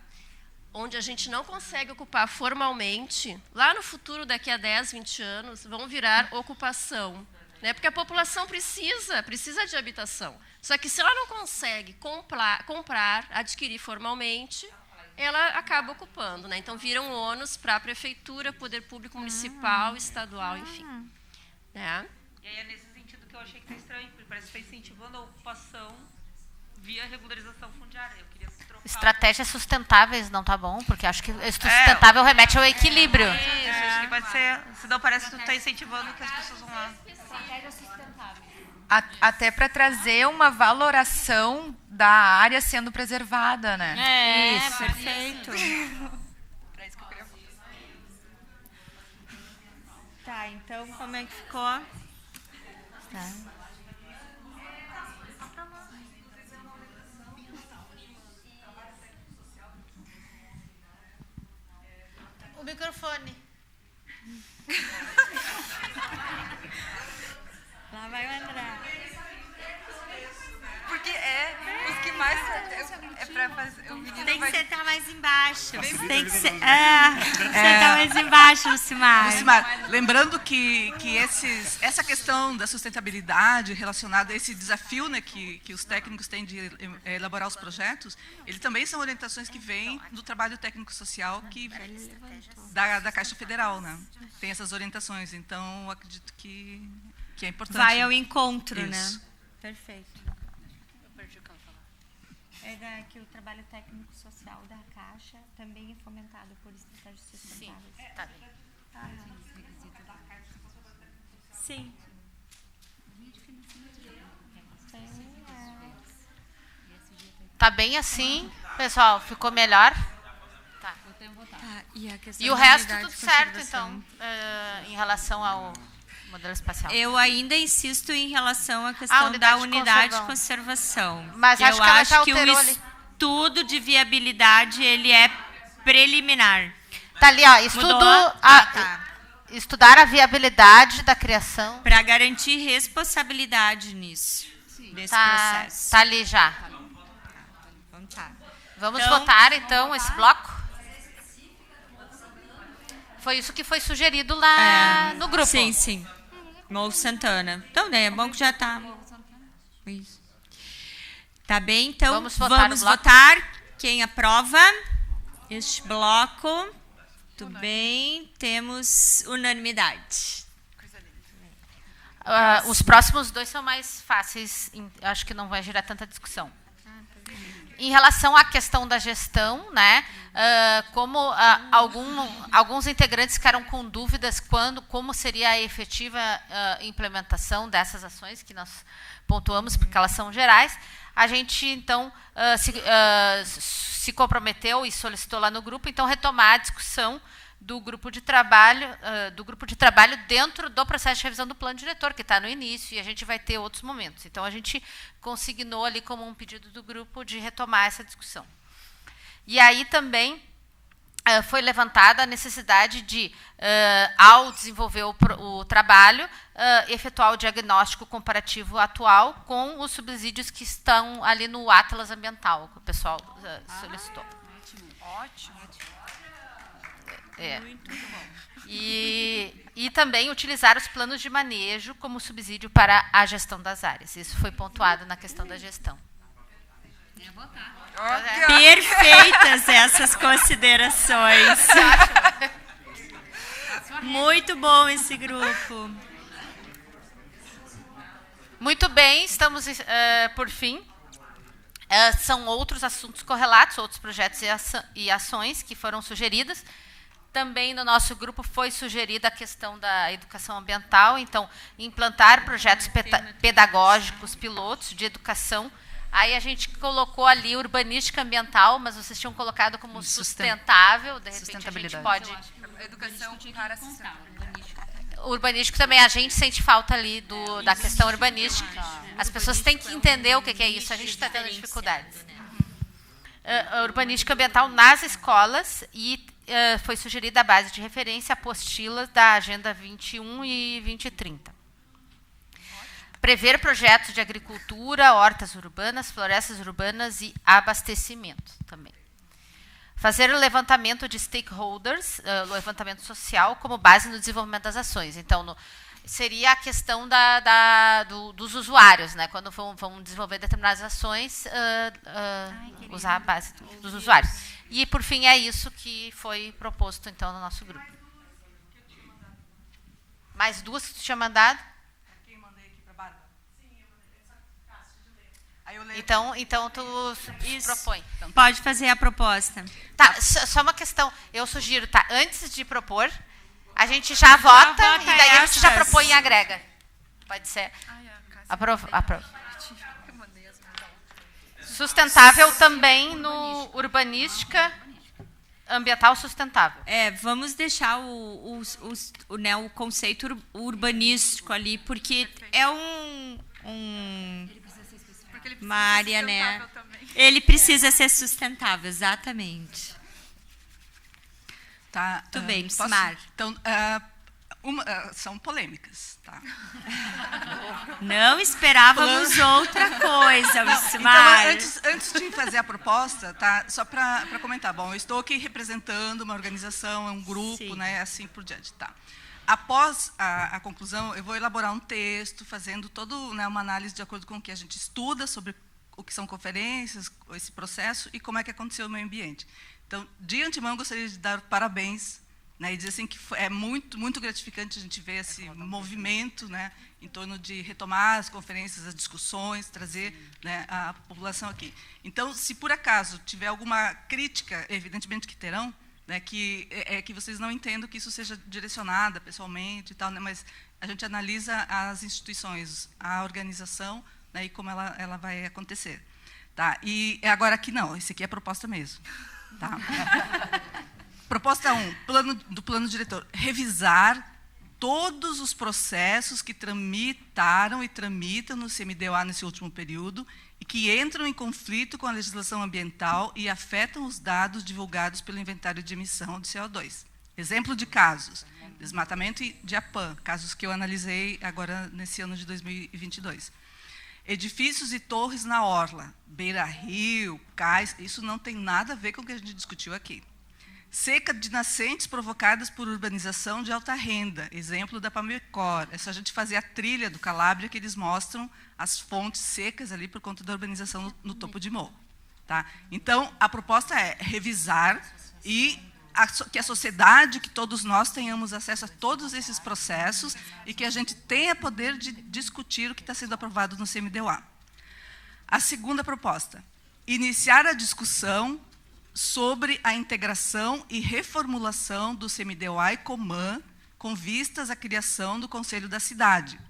Onde a gente não consegue ocupar formalmente, lá no futuro, daqui a 10, 20 anos, vão virar ocupação. Né? Porque a população precisa de habitação. Só que se ela não consegue comprar, adquirir formalmente, ela acaba ocupando. Né? Então, vira um ônus para a prefeitura, poder público municipal, estadual, enfim. Né?
E aí é nesse sentido que eu achei que está estranho, porque parece que está incentivando a ocupação via regularização fundiária. Eu queria trocar.
Estratégias sustentáveis não tá bom, porque acho que sustentável remete ao equilíbrio.
Isso, acho que pode ser. Senão parece que tu está incentivando que as pessoas vão lá.
Estratégia sustentável.
Até para trazer uma valoração da área sendo preservada, né?
Isso, perfeito.
Para isso que eu queria falar.
Tá, então como é que ficou? Tá.
O microfone.
Lá vai o André.
Porque os que mais é para fazer. O menino
tem que sentar mais embaixo. Tem que sentar mais
embaixo,
Lucimar.
Lucimar, lembrando que essa questão da sustentabilidade relacionada a esse desafio, né, que os técnicos têm de elaborar os projetos, ele também são orientações que vêm do trabalho técnico-social da Caixa Federal. Né? Tem essas orientações, então acredito que é importante.
Vai ao encontro,
Isso.
né? Perfeito. É que o trabalho técnico-social da Caixa também é fomentado por estratégias sustentáveis.
Sim, tá bem.
Sim.
Tá bem assim, pessoal? Ficou melhor? Tá. E o resto tudo certo, então, em relação ao modelo espacial.
Eu ainda insisto em relação à questão da unidade de conservação.
Mas
eu acho que o
alterou
estudo de viabilidade ele é preliminar.
Tá ali, ó, estudar a viabilidade da criação.
Para garantir responsabilidade nisso, nesse processo.
Tá ali já.
Então tá.
Vamos votar, então, esse bloco? Foi isso que foi sugerido lá no grupo.
Sim, sim. Morro Santana. Então, né, é bom que já está. Isso. Tá bem, então
vamos
votar. Quem aprova este bloco? Tudo bem, temos unanimidade.
Os próximos dois são mais fáceis, acho que não vai gerar tanta discussão. Em relação à questão da gestão, né, como alguns integrantes ficaram com dúvidas como seria a efetiva implementação dessas ações que nós pontuamos, porque elas são gerais, a gente, então, se comprometeu e solicitou lá no grupo, então, retomar a discussão do grupo de trabalho dentro do processo de revisão do plano diretor, que está no início, e a gente vai ter outros momentos. Então, a gente consignou ali como um pedido do grupo de retomar essa discussão. E aí também foi levantada a necessidade de, ao desenvolver o trabalho, efetuar o diagnóstico comparativo atual com os subsídios que estão ali no Atlas Ambiental, que o pessoal solicitou.
Ótimo.
Muito bom. E também utilizar os planos de manejo como subsídio para a gestão das áreas. Isso foi pontuado na questão da gestão.
Perfeitas essas considerações. Muito bom esse grupo.
Muito bem, estamos por fim. São outros assuntos correlatos, outros projetos e ações que foram sugeridas. Também no nosso grupo foi sugerida a questão da educação ambiental, então, implantar projetos pedagógicos, pilotos de educação. Aí a gente colocou ali urbanística ambiental, mas vocês tinham colocado como sustentável, de repente a gente pode...
Educação para
Urbanístico também, a gente sente falta ali da questão urbanística. As pessoas têm que entender o que é isso, a gente está tendo dificuldades. Urbanística ambiental nas escolas e foi sugerida a base de referência apostilas da Agenda 21 e 2030. Prever projetos de agricultura, hortas urbanas, florestas urbanas e abastecimento também. Fazer o levantamento de stakeholders, levantamento social, como base no desenvolvimento das ações. Então, seria a questão dos usuários, né? Quando vão desenvolver determinadas ações, usar a base dos usuários. E, por fim, é isso que foi proposto, então, no nosso grupo. Mais duas que tu tinha mandado?
Quem mandei aqui para a Bárbara? Sim, eu mandei essa caixa de ler.
Então tu propõe.
Pode fazer a proposta.
Tá, só uma questão. Eu sugiro, tá? Antes de propor, a gente já vota e daí a gente já propõe e agrega. Pode ser? Aprova. Sustentável também no urbanística ambiental sustentável.
Vamos deixar o conceito urbanístico ali, porque é uma área, né? Ele precisa ser sustentável, exatamente.
Tá,
tudo bem, Simar.
Então, são polêmicas, tá?
Não esperávamos outra coisa, Simar.
Então, antes de fazer a proposta, tá? Só para comentar. Bom, eu estou aqui representando uma organização, um grupo, né? Assim por diante, tá? Após a conclusão, eu vou elaborar um texto, fazendo toda uma análise de acordo com o que a gente estuda sobre o que são conferências, esse processo e como é que aconteceu no meio ambiente. Então, de antemão, gostaria de dar parabéns, né, e dizer assim que é muito, muito gratificante a gente ver esse movimento, né, em torno de retomar as conferências, as discussões, trazer, né, a população aqui. Então, se por acaso tiver alguma crítica, evidentemente que terão, né, que vocês não entendam que isso seja direcionada pessoalmente e tal, né, mas a gente analisa as instituições, a organização, né, e como ela vai acontecer. Tá? E agora aqui não, esse aqui é a proposta mesmo. Tá? Proposta 1, do plano diretor. Revisar todos os processos que tramitaram e tramitam no CMDOA nesse último período e que entram em conflito com a legislação ambiental e afetam os dados divulgados pelo inventário de emissão de CO2. Exemplo de casos: desmatamento de APAM, casos que eu analisei agora nesse ano de 2022. Edifícios e torres na orla, beira-rio, cais, isso não tem nada a ver com o que a gente discutiu aqui. Seca de nascentes provocadas por urbanização de alta renda, exemplo da Pamecor. É só a gente fazer a trilha do Calábria que eles mostram as fontes secas ali por conta da urbanização no topo de morro. Tá? Então, a proposta é revisar e que a sociedade, que todos nós tenhamos acesso a todos esses processos e que a gente tenha poder de discutir o que está sendo aprovado no CMDOA. A segunda proposta, iniciar a discussão sobre a integração e reformulação do CMDOA e Coman com vistas à criação do Conselho da Cidade.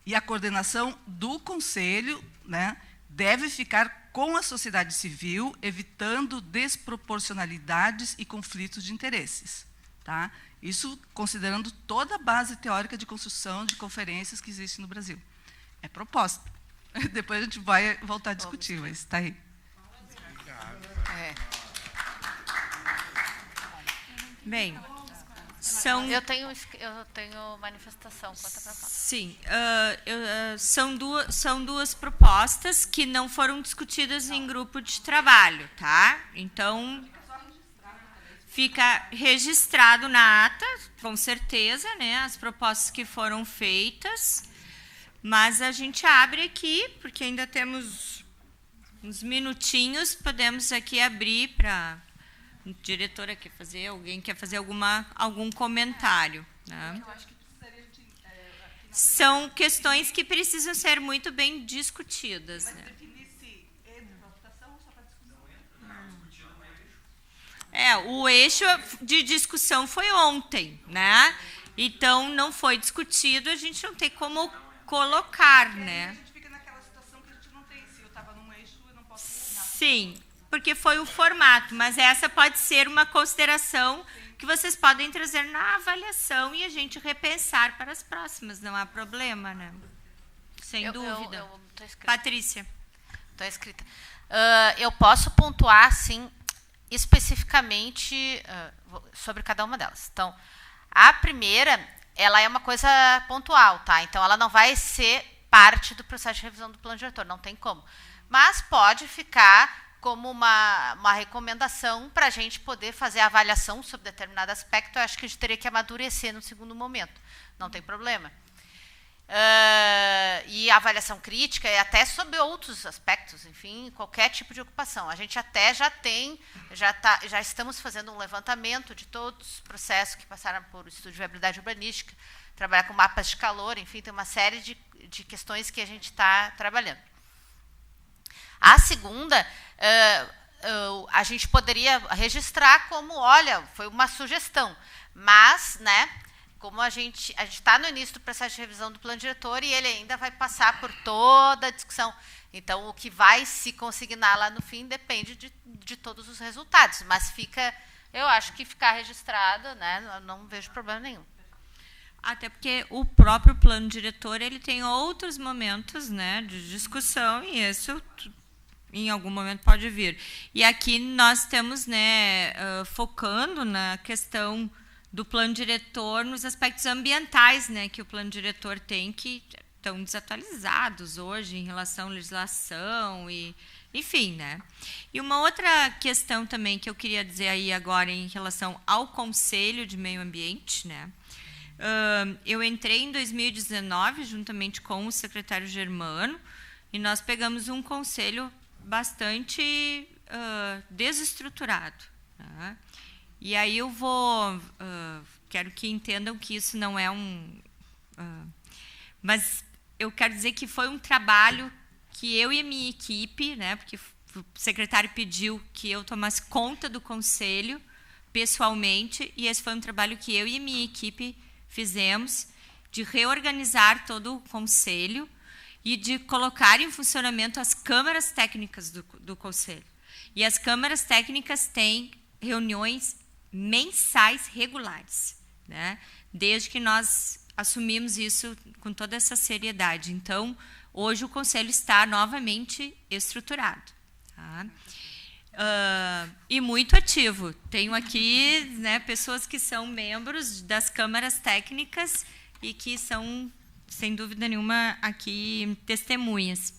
E a coordenação do Conselho, né, deve ficar com a sociedade civil, evitando desproporcionalidades e conflitos de interesses. Tá? Isso considerando toda a base teórica de construção de conferências que existe no Brasil. É proposta. Depois a gente vai voltar a discutir, mas está aí.
Bem,
eu tenho manifestação quanto à proposta.
Sim, são duas propostas que não foram discutidas em grupo de trabalho, tá? Então, fica registrado na ata, com certeza, né, as propostas que foram feitas, mas a gente abre aqui, porque ainda temos uns minutinhos, podemos aqui abrir para diretora quer fazer, alguém quer fazer algum comentário, né? São questões que precisam ser muito bem discutidas, né? O eixo de discussão foi ontem, né? Então, não foi discutido, a gente não tem como colocar, né?
A gente fica naquela situação que a gente não tem. Se eu estava num eixo, eu não posso...
Sim, porque foi o formato, mas essa pode ser uma consideração que vocês podem trazer na avaliação e a gente repensar para as próximas, não há problema, né? Sem dúvida.
Eu tô escrita.
Patrícia.
Estou escrita. Eu posso pontuar, sim, especificamente sobre cada uma delas. Então, a primeira, ela é uma coisa pontual, tá? Então, ela não vai ser parte do processo de revisão do plano diretor, não tem como. Mas pode ficar como uma recomendação para a gente poder fazer a avaliação sobre determinado aspecto. Eu acho que a gente teria que amadurecer no segundo momento, não tem problema. E a avaliação crítica é até sobre outros aspectos, enfim, qualquer tipo de ocupação. A gente até já estamos fazendo um levantamento de todos os processos que passaram por estudo de viabilidade urbanística, trabalhar com mapas de calor, enfim, tem uma série de questões que a gente está trabalhando. A segunda, a gente poderia registrar como, olha, foi uma sugestão, mas, né, como a gente está no início do processo de revisão do plano diretor e ele ainda vai passar por toda a discussão. Então, o que vai se consignar lá no fim depende de todos os resultados, mas eu acho que ficar registrado, né, não vejo problema nenhum.
Até porque o próprio plano diretor ele tem outros momentos, né, de discussão e isso em algum momento pode vir. E aqui nós estamos, né, focando na questão do plano diretor nos aspectos ambientais, né, que o plano diretor tem, que estão desatualizados hoje em relação à legislação e, enfim, né. E uma outra questão também que eu queria dizer aí agora em relação ao Conselho de Meio Ambiente, né. Eu entrei em 2019 juntamente com o secretário Germano e nós pegamos um conselho bastante desestruturado, né? E aí eu quero que entendam que isso não é mas eu quero dizer que foi um trabalho que eu e a minha equipe, né, porque o secretário pediu que eu tomasse conta do conselho pessoalmente, e esse foi um trabalho que eu e a minha equipe fizemos, de reorganizar todo o conselho e de colocar em funcionamento as câmaras técnicas do conselho. E as câmaras técnicas têm reuniões mensais regulares, né? Desde que nós assumimos isso com toda essa seriedade. Então, hoje o conselho está novamente estruturado, tá? E muito ativo. Tenho aqui, né, pessoas que são membros das câmaras técnicas e que são, sem dúvida nenhuma, aqui testemunhas.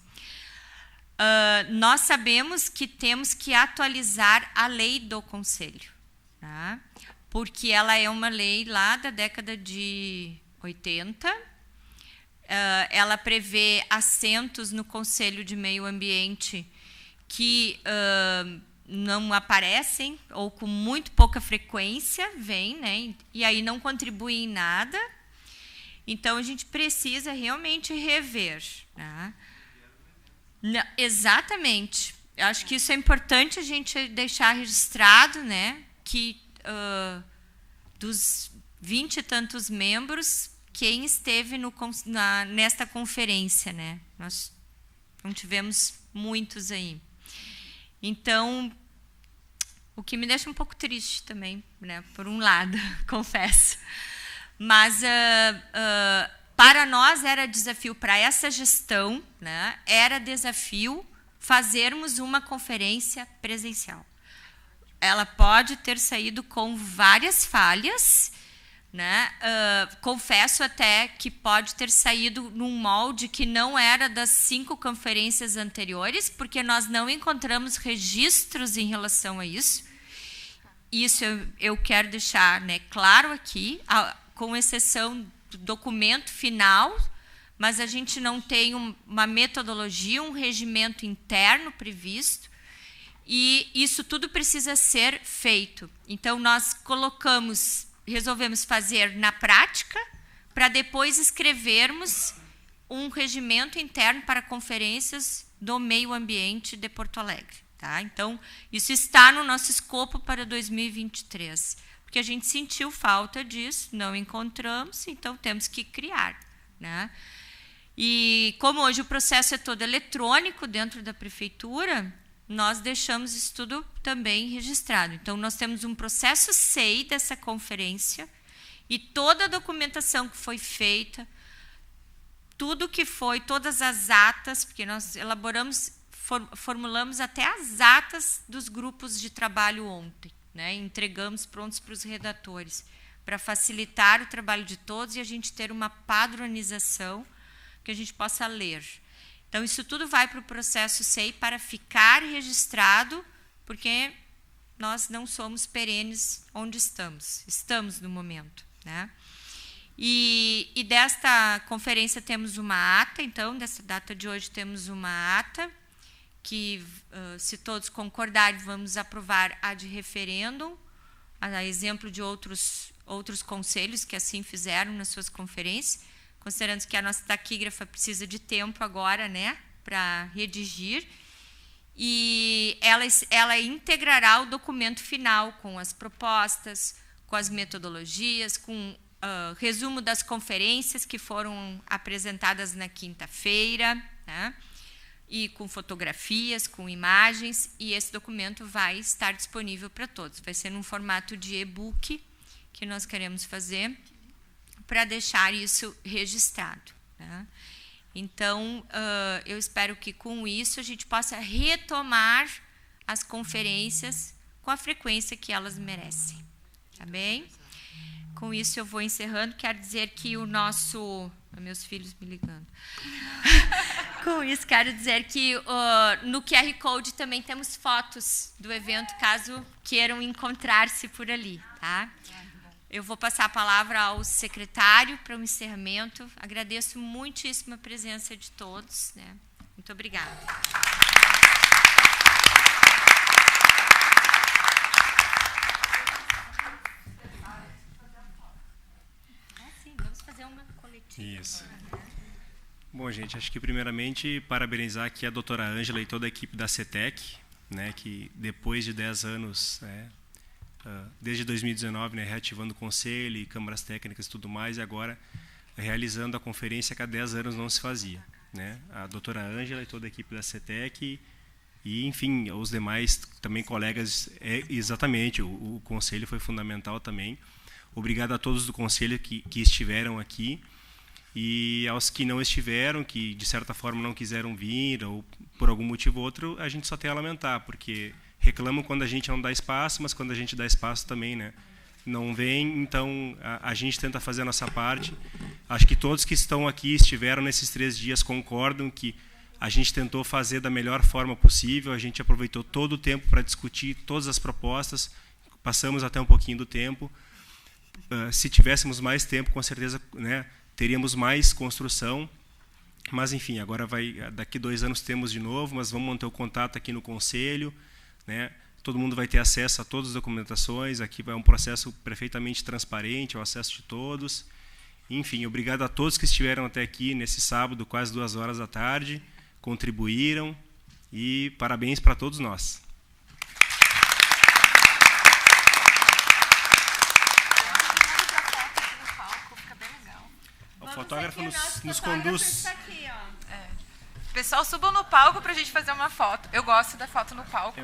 Nós sabemos que temos que atualizar a lei do Conselho, tá? Porque ela é uma lei lá da década de 80. Ela prevê assentos no Conselho de Meio Ambiente que não aparecem ou com muito pouca frequência vêm, né? E aí não contribuem em nada. Então, a gente precisa realmente rever, né? Não, exatamente. Eu acho que isso é importante a gente deixar registrado, né, que dos 20 e tantos membros, quem esteve nesta conferência, né? Nós não tivemos muitos aí. Então, o que me deixa um pouco triste também, né, por um lado, confesso. Mas para nós era desafio, para essa gestão, né, era desafio fazermos uma conferência presencial. Ela pode ter saído com várias falhas, né? Confesso até que pode ter saído num molde que não era das 5 conferências anteriores, porque nós não encontramos registros em relação a isso. Isso eu quero deixar, né, claro aqui, com exceção do documento final, mas a gente não tem uma metodologia, um regimento interno previsto, e isso tudo precisa ser feito. Então, nós resolvemos fazer na prática, para depois escrevermos um regimento interno para conferências do meio ambiente de Porto Alegre. Tá? Então, isso está no nosso escopo para 2023, porque a gente sentiu falta disso, não encontramos, então temos que criar, né? E como hoje o processo é todo eletrônico dentro da prefeitura, nós deixamos isso tudo também registrado. Então, nós temos um processo SEI dessa conferência e toda a documentação que foi feita, tudo que foi, todas as atas, porque nós elaboramos, formulamos até as atas dos grupos de trabalho ontem, né? Entregamos prontos para os redatores, para facilitar o trabalho de todos e a gente ter uma padronização que a gente possa ler. Então, isso tudo vai para o processo SEI para ficar registrado, porque nós não somos perenes onde estamos. Estamos no momento, né? E desta conferência temos uma ata, então, dessa data de hoje temos uma ata, que, se todos concordarem, vamos aprovar a de referêndum, a exemplo de outros conselhos que assim fizeram nas suas conferências, considerando que a nossa taquígrafa precisa de tempo agora, né, para redigir, e ela integrará o documento final com as propostas, com as metodologias, com resumo das conferências que foram apresentadas na quinta-feira, né, e com fotografias, com imagens, e esse documento vai estar disponível para todos. Vai ser num formato de e-book que nós queremos fazer, para deixar isso registrado, né? Então, eu espero que com isso a gente possa retomar as conferências com a frequência que elas merecem. Tá bem? Com isso eu vou encerrando. Quero dizer que o nosso... Meus filhos me ligando. Com isso, quero dizer que no QR Code também temos fotos do evento, caso queiram encontrar-se por ali, tá? Eu vou passar a palavra ao secretário para o encerramento. Agradeço muitíssimo a presença de todos, né? Muito obrigada. Sim, vamos fazer uma coletiva.
Isso. Bom, gente, acho que primeiramente parabenizar aqui a doutora Ângela e toda a equipe da CETEC, né, que depois de 10 anos, né, desde 2019, né, reativando o conselho e câmaras técnicas e tudo mais, e agora realizando a conferência que há 10 anos não se fazia, né? A doutora Ângela e toda a equipe da CETEC e, enfim, os demais também colegas, exatamente, o conselho foi fundamental também. Obrigado a todos do conselho que estiveram aqui e aos que não estiveram, que de certa forma não quiseram vir ou por algum motivo ou outro, a gente só tem a lamentar, porque reclamam quando a gente não dá espaço, mas quando a gente dá espaço também, né, não vem. Então, a gente tenta fazer a nossa parte. Acho que todos que estão aqui, estiveram nesses 3 dias, concordam que a gente tentou fazer da melhor forma possível, a gente aproveitou todo o tempo para discutir todas as propostas, passamos até um pouquinho do tempo. Se tivéssemos mais tempo, com certeza, né, teríamos mais construção. Mas, enfim, agora daqui 2 anos temos de novo, mas vamos manter o contato aqui no conselho, né? Todo mundo vai ter acesso a todas as documentações, aqui vai um processo perfeitamente transparente, o acesso de todos. Enfim, obrigado a todos que estiveram até aqui nesse sábado, quase 2 horas da tarde, contribuíram e parabéns para todos nós. O fotógrafo nos conduz.
Pessoal, subam no palco para a gente fazer uma foto. Eu gosto da foto no palco.